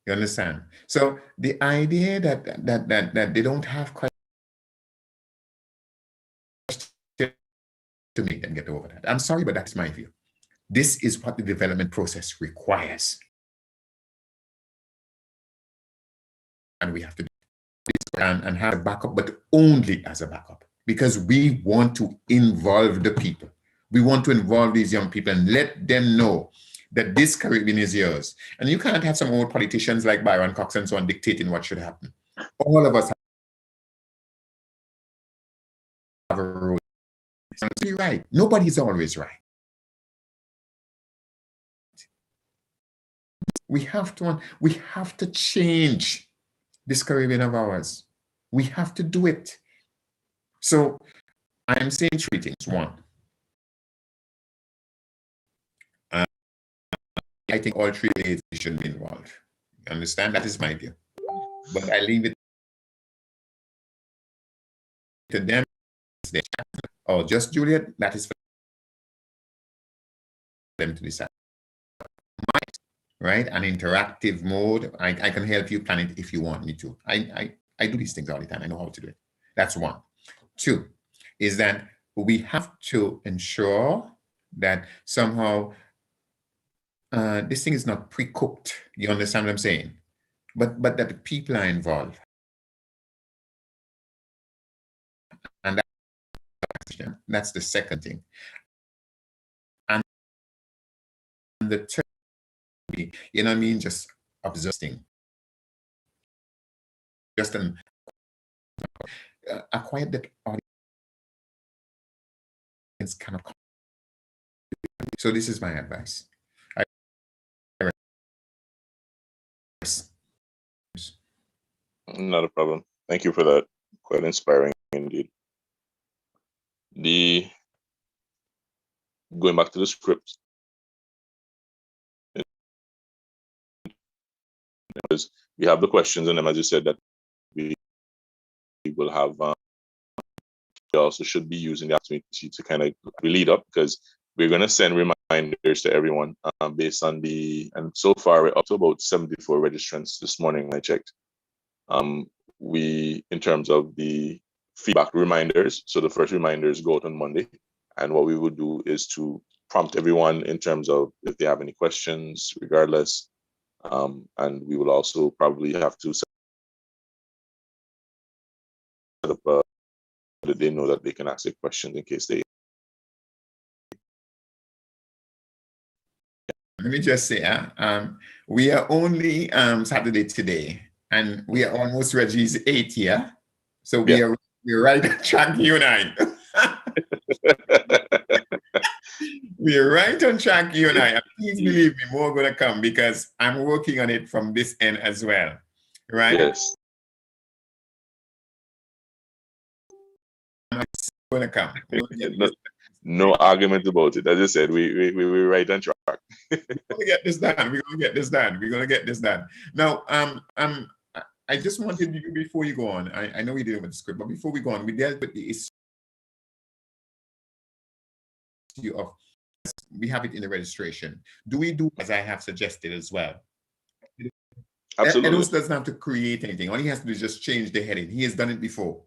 Speaker 6: You understand? So the idea that they don't have questions to make them get over that. I'm sorry, but that's my view. This is what the development process requires. And we have to do this and have a backup, but only as a backup, because we want to involve the people. We want to involve these young people and let them know that this Caribbean is yours. And you can't have some old politicians like Byron Cox and so on dictating what should happen. All of us have a role. You're right. Nobody's always right. We have to change this Caribbean of ours. We have to do it. So I'm saying three things. One, I think all three ladies should be involved. You understand? That is my view. But I leave it to them. Or just Juliet, that is for them to decide. Right? An interactive mode. I can help you plan it if you want me to. I do these things all the time. I know how to do it. That's one. Two is that we have to ensure that somehow this thing is not pre-cooked. You understand what I'm saying? But that the people are involved. And that's the second thing. And the third, you know what I mean, just observing. Just acquire that audience kind of. So this is my advice.
Speaker 1: Not a problem. Thank you for that. Quite inspiring indeed. Going back to the script, we have the questions in them, as you said, that we will have. We also should be using the opportunity to kind of lead up, because we're going to send reminders to everyone based on and so far we're up to about 74 registrants this morning when I checked. We, in terms of the feedback reminders, so the first reminders go out on Monday, and what we would do is to prompt everyone in terms of if they have any questions, regardless, and we will also probably have to set up that they know that they can ask their questions in case they.
Speaker 6: Let me just say, we are only Saturday today, and we are almost Reggie's 8th year. So we're right on track, you and I. We're right on track, you and I. And please believe me, more going to come, because I'm working on it from this end as well. Right?
Speaker 1: Yes.
Speaker 6: It's going to come.
Speaker 1: No argument about it. As I said, we're right on track.
Speaker 6: We're going to get this done. We're going to get this done. We're going to get this done. Now, I just wanted you, before you go on, I know we did it with the script, but before we go on, we dealt with the issue of, we have it in the registration. Do we do as I have suggested as well?
Speaker 1: Absolutely.
Speaker 6: Edos doesn't have to create anything. All he has to do is just change the heading. He has done it before,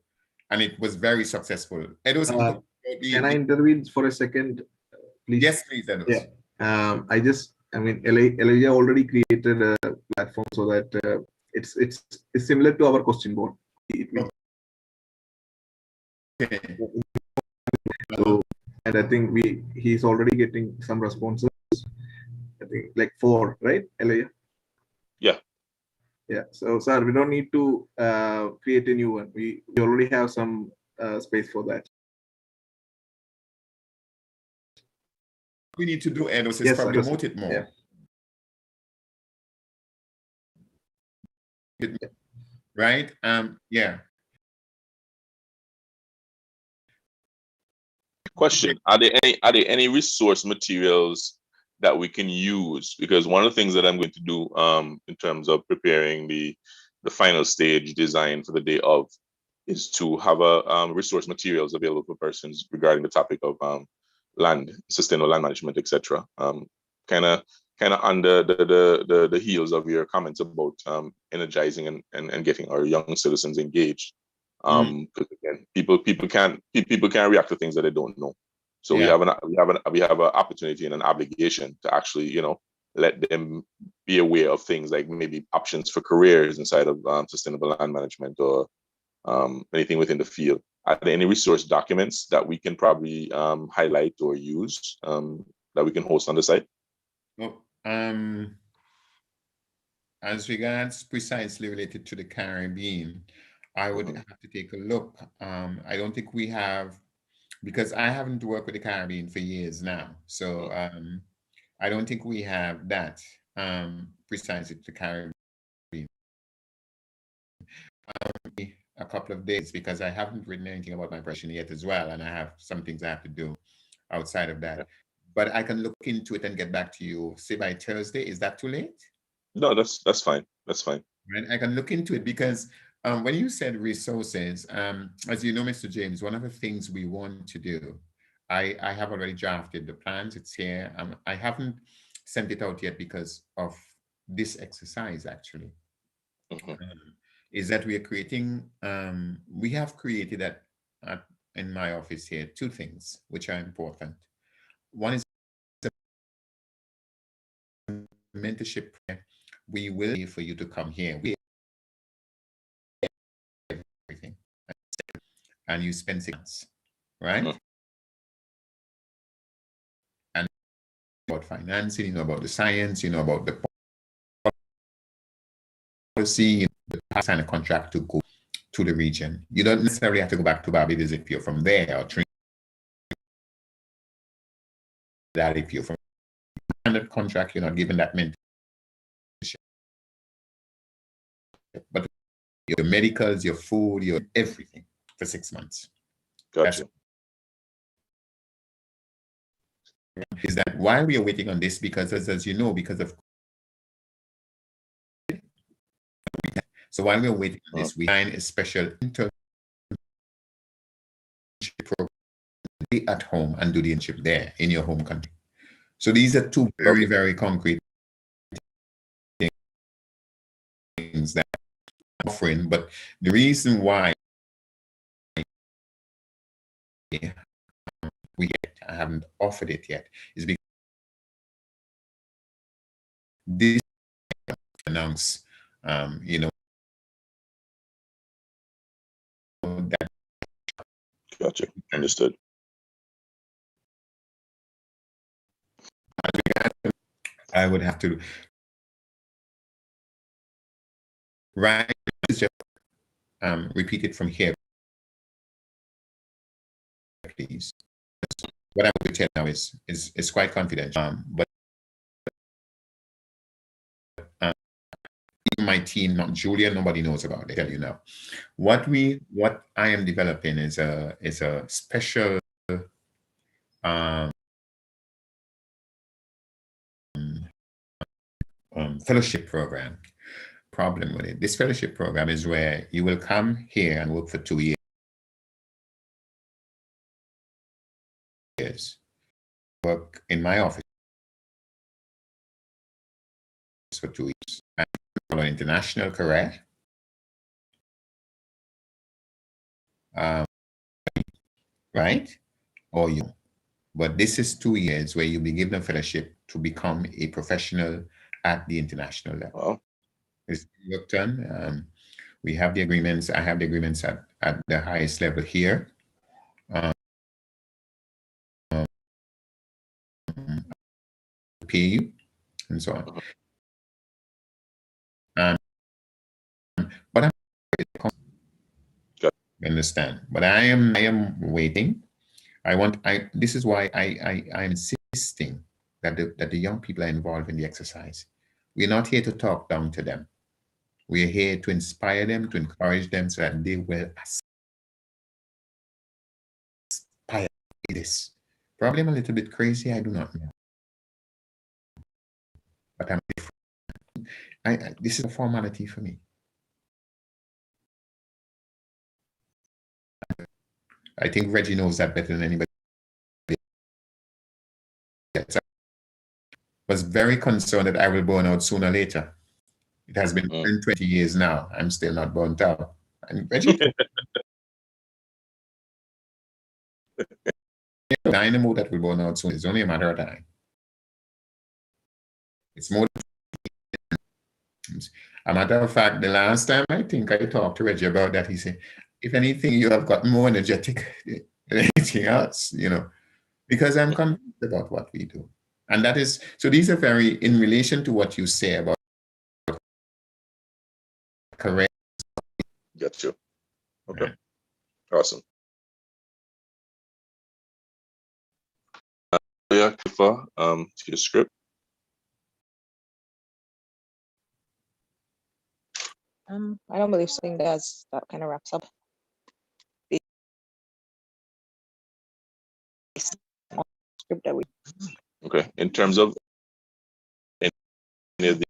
Speaker 6: and it was very successful. Edos,
Speaker 5: can I intervene for a second, please?
Speaker 6: Yes, please, Edos.
Speaker 5: Yeah. Elijah already created a platform so that it's similar to our question board.
Speaker 6: Okay.
Speaker 5: So, and I think he's already getting some responses. I think like 4, right, Elijah?
Speaker 1: Yeah.
Speaker 5: Yeah. So, sir, we don't need to create a new one. We already have some space for that.
Speaker 6: We need to do Edos is probably promote it more.
Speaker 5: Yeah.
Speaker 6: Right? Yeah.
Speaker 1: Question: Are there any resource materials that we can use? Because one of the things that I'm going to do in terms of preparing the final stage design for the day of is to have a resource materials available for persons regarding the topic of sustainable land management, etc. Kind of under the heels of your comments about energizing and getting our young citizens engaged. Because again, people can't react to things that they don't know. So
Speaker 6: Yeah.
Speaker 1: we have an opportunity and an obligation to actually, you know, let them be aware of things like maybe options for careers inside of sustainable land management, or anything within the field. Are there any resource documents that we can probably highlight or use that we can host on the site?
Speaker 6: Well, as regards precisely related to the Caribbean, I would have to take a look. I don't think we have, because I haven't worked with the Caribbean for years now. So I don't think we have that precisely to the Caribbean. A couple of days, because I haven't written anything about my impression yet as well, and I have some things I have to do outside of that. But I can look into it and get back to you, say by Thursday. Is that too late?
Speaker 1: No, that's fine. That's fine.
Speaker 6: Right, I can look into it, because when you said resources, as you know, Mr. James, one of the things we want to do, I have already drafted the plans. It's here. I haven't sent it out yet because of this exercise, actually. Is that we are creating, we have created in my office here, two things which are important. One is mentorship. We will pay for you to come here. We everything, and you spend 6 months, right? And about financing, you know about the science, you know about the policy, you know, the sign a contract to go to the region. You don't necessarily have to go back to Barbados if you're from there, or Trinidad if you're from standard contract. You're not given that mentorship, but your medicals, your food, your everything for 6 months.
Speaker 1: Gotcha.
Speaker 6: Is that while we are waiting on this, because as you know, because of, so while we're waiting on this, we find a special internship program at home and do the internship there in your home country. So these are two very, very concrete things that I'm offering. But the reason why I haven't offered it yet is because this announce, you know, that.
Speaker 1: Gotcha. Understood.
Speaker 6: I would have to write, repeat it from here, please. What I would tell now is quite confidential, but even my team, not Julia, nobody knows about it. I tell you now, what I am developing is a special fellowship program. Problem with it, this fellowship program is where you will come here and work for 2 years, work in my office for 2 years, and follow an international career, right? Or you, but this is 2 years where you'll be given a fellowship to become a professional at the international level.
Speaker 1: Wow.
Speaker 6: It's work done. We have the agreements. I have the agreements at the highest level here. Pay you and so on. But I'm understand. But I am waiting. This is why I'm insisting that the young people are involved in the exercise. We're not here to talk down to them. We're here to inspire them, to encourage them, so that they will aspire to this. Probably I'm a little bit crazy, I do not know. But I'm different. This is a formality for me. I think Reggie knows that better than anybody sets up, was very concerned that I will burn out sooner or later. It has been 20 years now. I'm still not burnt out. And I know that will burn out soon. It's only a matter of time. It's more. A matter of fact, the last time I think I talked to Reggie about that, he said, if anything, you have gotten more energetic than anything else, you know, because I'm convinced about what we do. And that is, so these are very, in relation to what you say about correct.
Speaker 1: Got you. Okay. Right. Awesome. Yeah, Kifa, to your script.
Speaker 3: I don't believe something that kind of wraps up. Script that we.
Speaker 1: Okay. In terms of any of the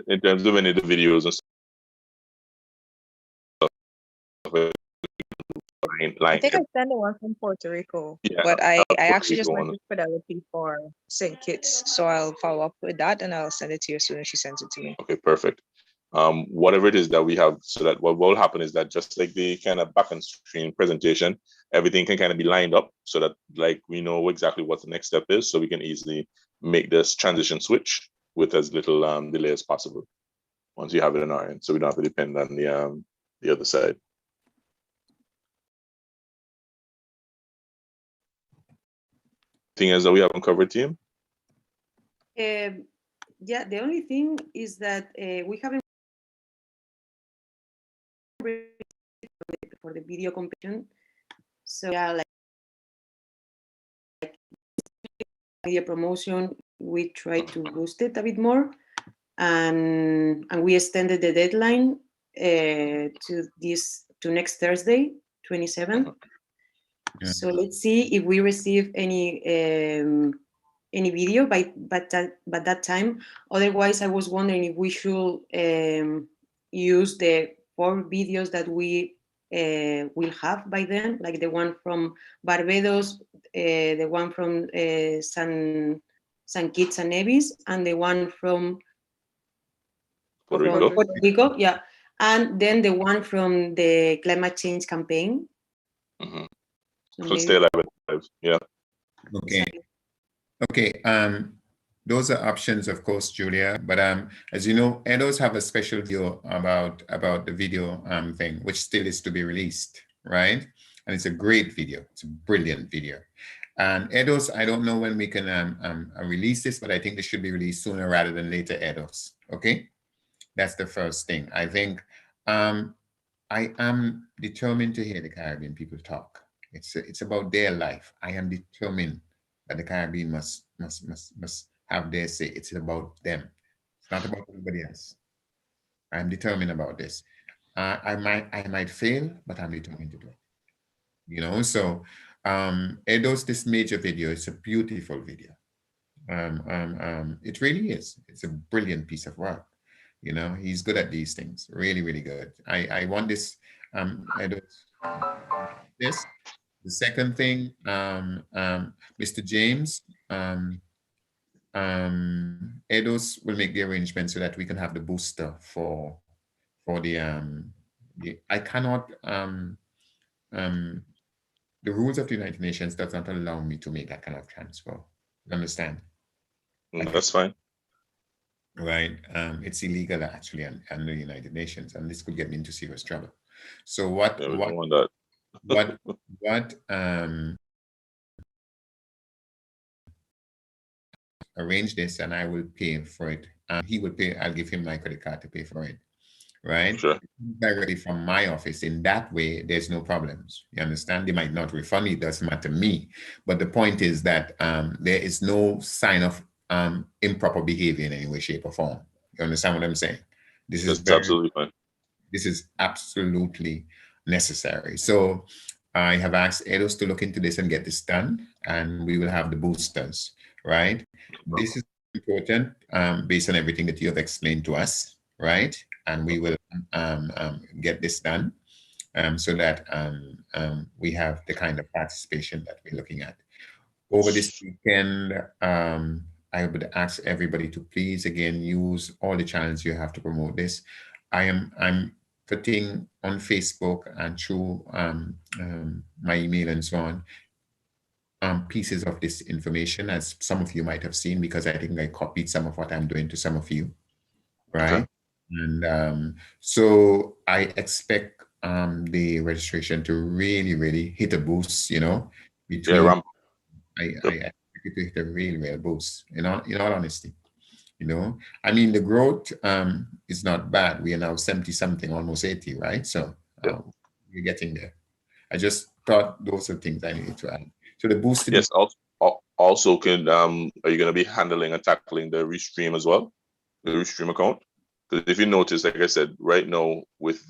Speaker 1: in terms of any of the videos and stuff,
Speaker 3: I think I sent the one from Puerto Rico,
Speaker 1: yeah,
Speaker 3: but I actually just
Speaker 1: one.
Speaker 3: wanted fidelity for St. Kitts, so I'll follow up with that and I'll send it to you as soon as she sends it to me.
Speaker 1: Okay, perfect. Whatever it is that we have, so that what will happen is that just like the kind of back and screen presentation, everything can kind of be lined up so that like we know exactly what the next step is, so we can easily make this transition switch with as little delay as possible once you have it in our end, so we don't have to depend on the other side. Thing is that we haven't covered, team.
Speaker 2: Yeah, the only thing is that we haven't for the video competition. So yeah, like media promotion, we try to boost it a bit more, and we extended the deadline to next Thursday, 27th. Yeah. So let's see if we receive any video by that time. Otherwise, I was wondering if we should use the 4 videos that we will have by then, like the one from Barbados, the one from San Kitts and Nevis, and the one from Puerto Rico, yeah, and then the one from the climate change campaign.
Speaker 1: Mm-hmm. So stay alive, yeah.
Speaker 6: Okay. Okay. Those are options, of course, Julia. But as you know, Edos have a special video about the video thing, which still is to be released, right? And it's a great video. It's a brilliant video. And Edos, I don't know when we can release this, but I think this should be released sooner rather than later, Edos. Okay, that's the first thing. I think I am determined to hear the Caribbean people talk. It's about their life. I am determined that the Caribbean must have their say. It's about them. It's not about anybody else. I'm determined about this. I might fail, but I'm determined to do it. You know, so Edo's this major video. It's a beautiful video. It really is. It's a brilliant piece of work. You know, he's good at these things. Really, really good. I want this. Edo's this. The second thing, Mr. James, Edos will make the arrangement so that we can have the booster for the I cannot the rules of the United Nations does not allow me to make that kind of transfer. You understand?
Speaker 1: That's fine.
Speaker 6: Right. It's illegal actually under the United Nations, and this could get me into serious trouble. So what arrange this and I will pay for it. He will pay, I'll give him my credit card to pay for it. Right?
Speaker 1: Sure.
Speaker 6: Directly from my office. In that way, there's no problems. You understand? They might not refund me, it doesn't matter to me. But the point is that there is no sign of improper behavior in any way, shape, or form. You understand what I'm saying? This is
Speaker 1: absolutely fine.
Speaker 6: This is absolutely necessary. So I have asked Edos to look into this and get this done, and we will have the boosters, right? This is important based on everything that you have explained to us, right? And we will get this done so that we have the kind of participation that we're looking at. Over this weekend, I would ask everybody to please again use all the channels you have to promote this. I'm putting on Facebook and through my email and so on pieces of this information, as some of you might have seen, because I think I copied some of what I'm doing to some of you, right?
Speaker 1: Okay.
Speaker 6: And so I expect the registration to really hit a boost, you know,
Speaker 1: Yeah,
Speaker 6: between
Speaker 1: Ram.
Speaker 6: I expect it to hit a real boost, in all honesty. You know, I mean, the growth is not bad. We are now 70 something, almost 80, right? So
Speaker 1: Yeah.
Speaker 6: we're getting there. I just thought those are things I needed to add. So the boosted,
Speaker 1: Yes. Also, can are you going to be handling and tackling the restream as well, the restream account? Because if you notice, like I said, right now with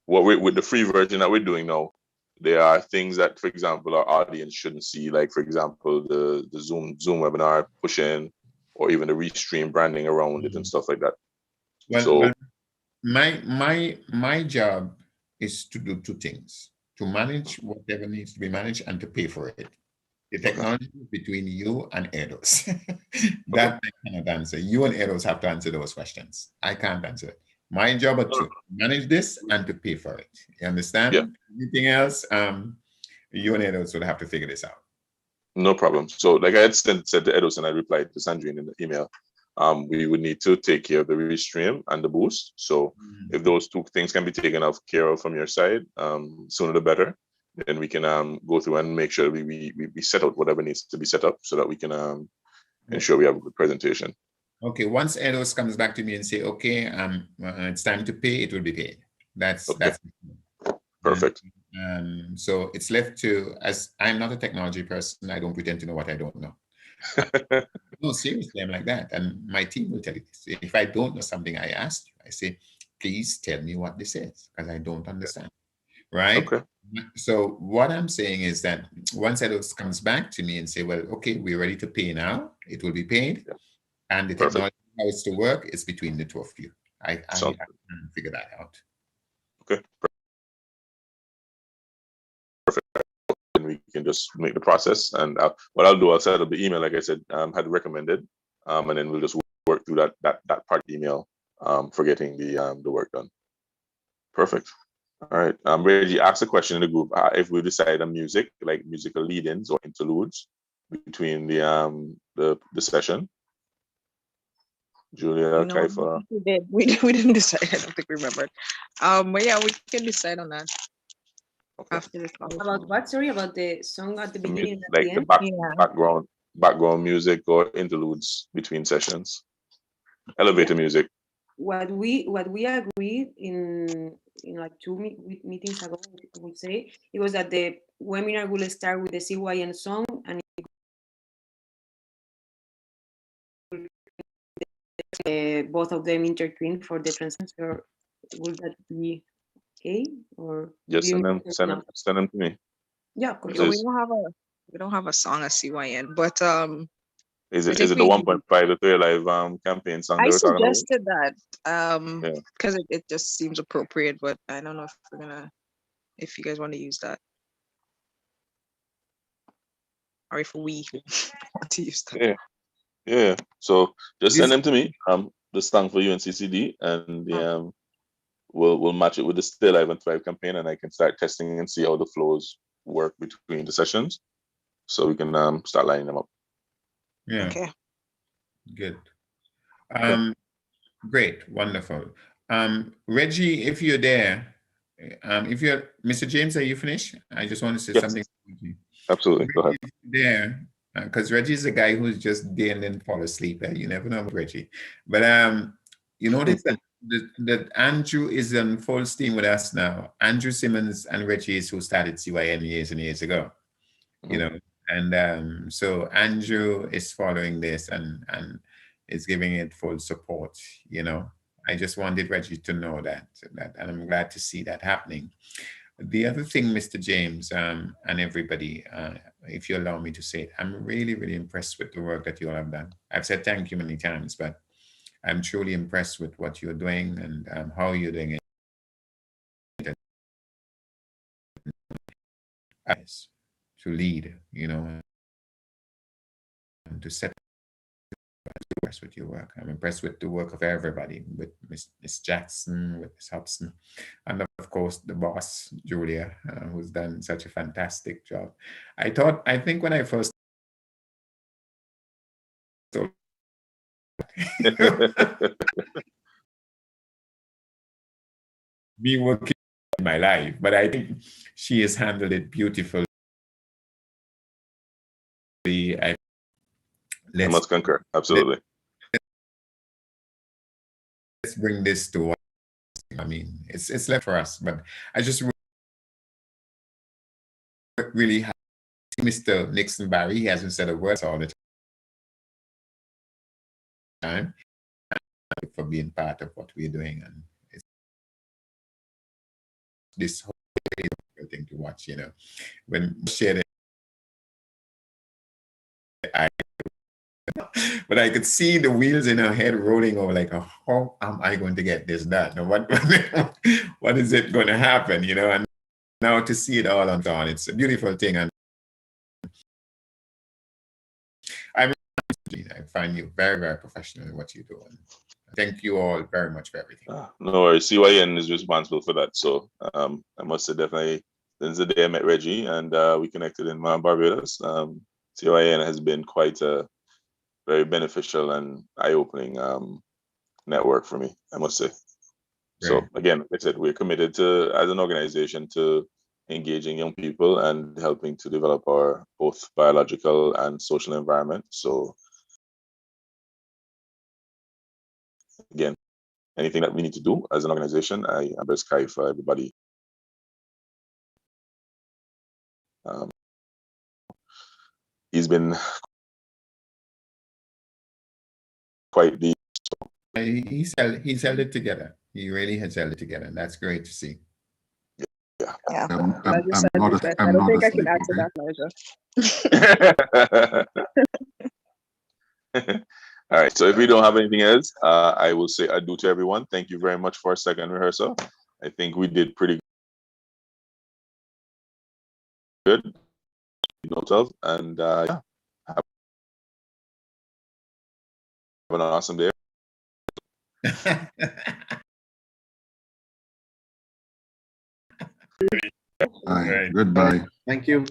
Speaker 1: with the free version that we're doing now, there are things that, for example, our audience shouldn't see, like for example, the Zoom webinar push-in, or even the restream branding around it and stuff like that.
Speaker 6: well,
Speaker 1: So
Speaker 6: my job is to do two things: to manage whatever needs to be managed and to pay for it. The
Speaker 1: okay,
Speaker 6: technology is between you and Eidos.
Speaker 1: okay,
Speaker 6: That I cannot answer. You and Eidos have to answer those questions. I can't answer it. My job is to manage this and to pay for it. You
Speaker 1: yeah,
Speaker 6: understand? Anything else? You and Eidos would have to figure this out.
Speaker 1: no problem. So like I had said to Edos, and I replied to Sandrine in the email, we would need to take care of the restream and the boost. So if those two things can be taken care of from your side, sooner the better. Then we can go through and make sure we set out whatever needs to be set up so that we can ensure we have a good presentation.
Speaker 6: Okay, once Eidos comes back to me and say, okay, it's time to pay, it will be paid. That's
Speaker 1: Okay,
Speaker 6: and,
Speaker 1: perfect.
Speaker 6: so it's left to, as I'm not a technology person, I don't pretend to know what I don't know. No, seriously, I'm like that. And my team will tell you this. If I don't know something, I ask you, I say, please tell me what this is, because I don't understand. Right?
Speaker 1: Okay,
Speaker 6: So what I'm saying is that once Eidos comes back to me and say, well, okay, we're ready to pay now, it will be paid.
Speaker 1: yeah,
Speaker 6: And the
Speaker 1: perfect.
Speaker 6: technology, how it's to work, is between the two of you. I
Speaker 1: Sounds
Speaker 6: can figure that out.
Speaker 1: okay. And we can just make the process. And what I'll do, I'll set up the email, like I said, had recommended, and then we'll just work through that part of the email for getting the work done. Perfect. All right. Reggie asked a question in the group: if we decide on music, like musical lead-ins or interludes between the session. Julia,
Speaker 3: No,
Speaker 1: Kaifa.
Speaker 3: we did. We didn't decide. I don't think we remembered. But yeah, we can decide on that
Speaker 1: Okay.
Speaker 3: after this call.
Speaker 2: About what? Sorry, about the song at the beginning and at
Speaker 1: Like
Speaker 2: the
Speaker 1: the
Speaker 2: end?
Speaker 3: Yeah.
Speaker 1: background music or interludes between sessions. Elevator music.
Speaker 2: What we agreed in like two meetings ago, I would say, it was that the webinar will start with the CYN song, and both of them intertwined for the translation. Would that be okay? Or do
Speaker 1: Just
Speaker 2: you
Speaker 1: send them,
Speaker 2: need something else?
Speaker 1: send them to me.
Speaker 2: Yeah,
Speaker 1: This
Speaker 3: Yeah,
Speaker 2: correct.
Speaker 1: is
Speaker 3: we don't have a song at CYN, but
Speaker 1: is
Speaker 3: I
Speaker 1: it is
Speaker 3: think
Speaker 1: it the 1.5 to 3 live campaign song
Speaker 3: I
Speaker 1: they were talking about?
Speaker 3: suggested that
Speaker 1: Yeah.
Speaker 3: because it just seems appropriate, but I don't know if if you guys want to use that or if we want to use that.
Speaker 1: Yeah. Yeah. So just send
Speaker 6: This
Speaker 1: them to me. The song for UNCCD, and
Speaker 3: Oh,
Speaker 1: we'll match it with the Stay Live and Thrive campaign, and I can start testing and see how the flows work between the sessions, so we can start lining them up.
Speaker 6: yeah,
Speaker 3: okay.
Speaker 6: good.
Speaker 1: Okay.
Speaker 6: Great, wonderful. Reggie, if you're there, if you're Mr. James, are you finished? I just want to say
Speaker 1: Yes.
Speaker 6: something.
Speaker 1: Absolutely. Go ahead.
Speaker 6: Reggie, if you're there, because Reggie's the guy who's just day and then fall asleep. You never know about Reggie. But you notice that Andrew is on full steam with us now. Andrew Simmons and Reggie is who started CYN years and years ago. You know, and so Andrew is following this and is giving it full support. You know, I just wanted Reggie to know that, and I'm glad to see that happening. The other thing, Mr. James, and everybody, if you allow me to say it, I'm really impressed with the work that you all have done. I've said thank you many times, but I'm truly impressed with what you're doing and how you're doing it. To lead, you know, to set. Impressed with your work. I'm impressed with the work of everybody, with Miss Jackson, with Miss Hobson, and of course the boss Julia, who's done such a fantastic job. I think when I first me working in my life, but I think she has handled it beautifully. I
Speaker 1: must concur. Absolutely.
Speaker 6: Let's bring this to what I mean. It's left for us, but I just really happy Mr. Nixon Barry. He hasn't said a word all the time for being part of what we're doing, and it's this whole thing to watch. You know, when shared but I could see the wheels in her head rolling over like, oh, how am I going to get this done? What is it going to happen? You know, and now to see it all on, it's a beautiful thing. And I find you very, very professional in what you do. And thank you all very much for everything.
Speaker 1: No worries. CYN is responsible for that. So I must say definitely, since the day I met Reggie and we connected in Barbados, CYN has been quite a very beneficial and eye-opening network for me, I must say. So again, like I said, we're committed to, as an organization, to engaging young people and helping to develop our both biological and social environment. So again, anything that we need to do as an organization, I'm very sky for everybody. He's been quite deep.
Speaker 6: So. He's held it together. He really has held it together. And that's great to see.
Speaker 3: Yeah.
Speaker 5: I'm
Speaker 3: I
Speaker 5: not
Speaker 3: don't think I can
Speaker 5: asleep,
Speaker 3: answer that, Elijah.
Speaker 1: All right. So if we don't have anything else, I will say adieu to everyone. Thank you very much for our second rehearsal. I think we did pretty good. And yeah, have an awesome day.
Speaker 5: Goodbye. Thank you.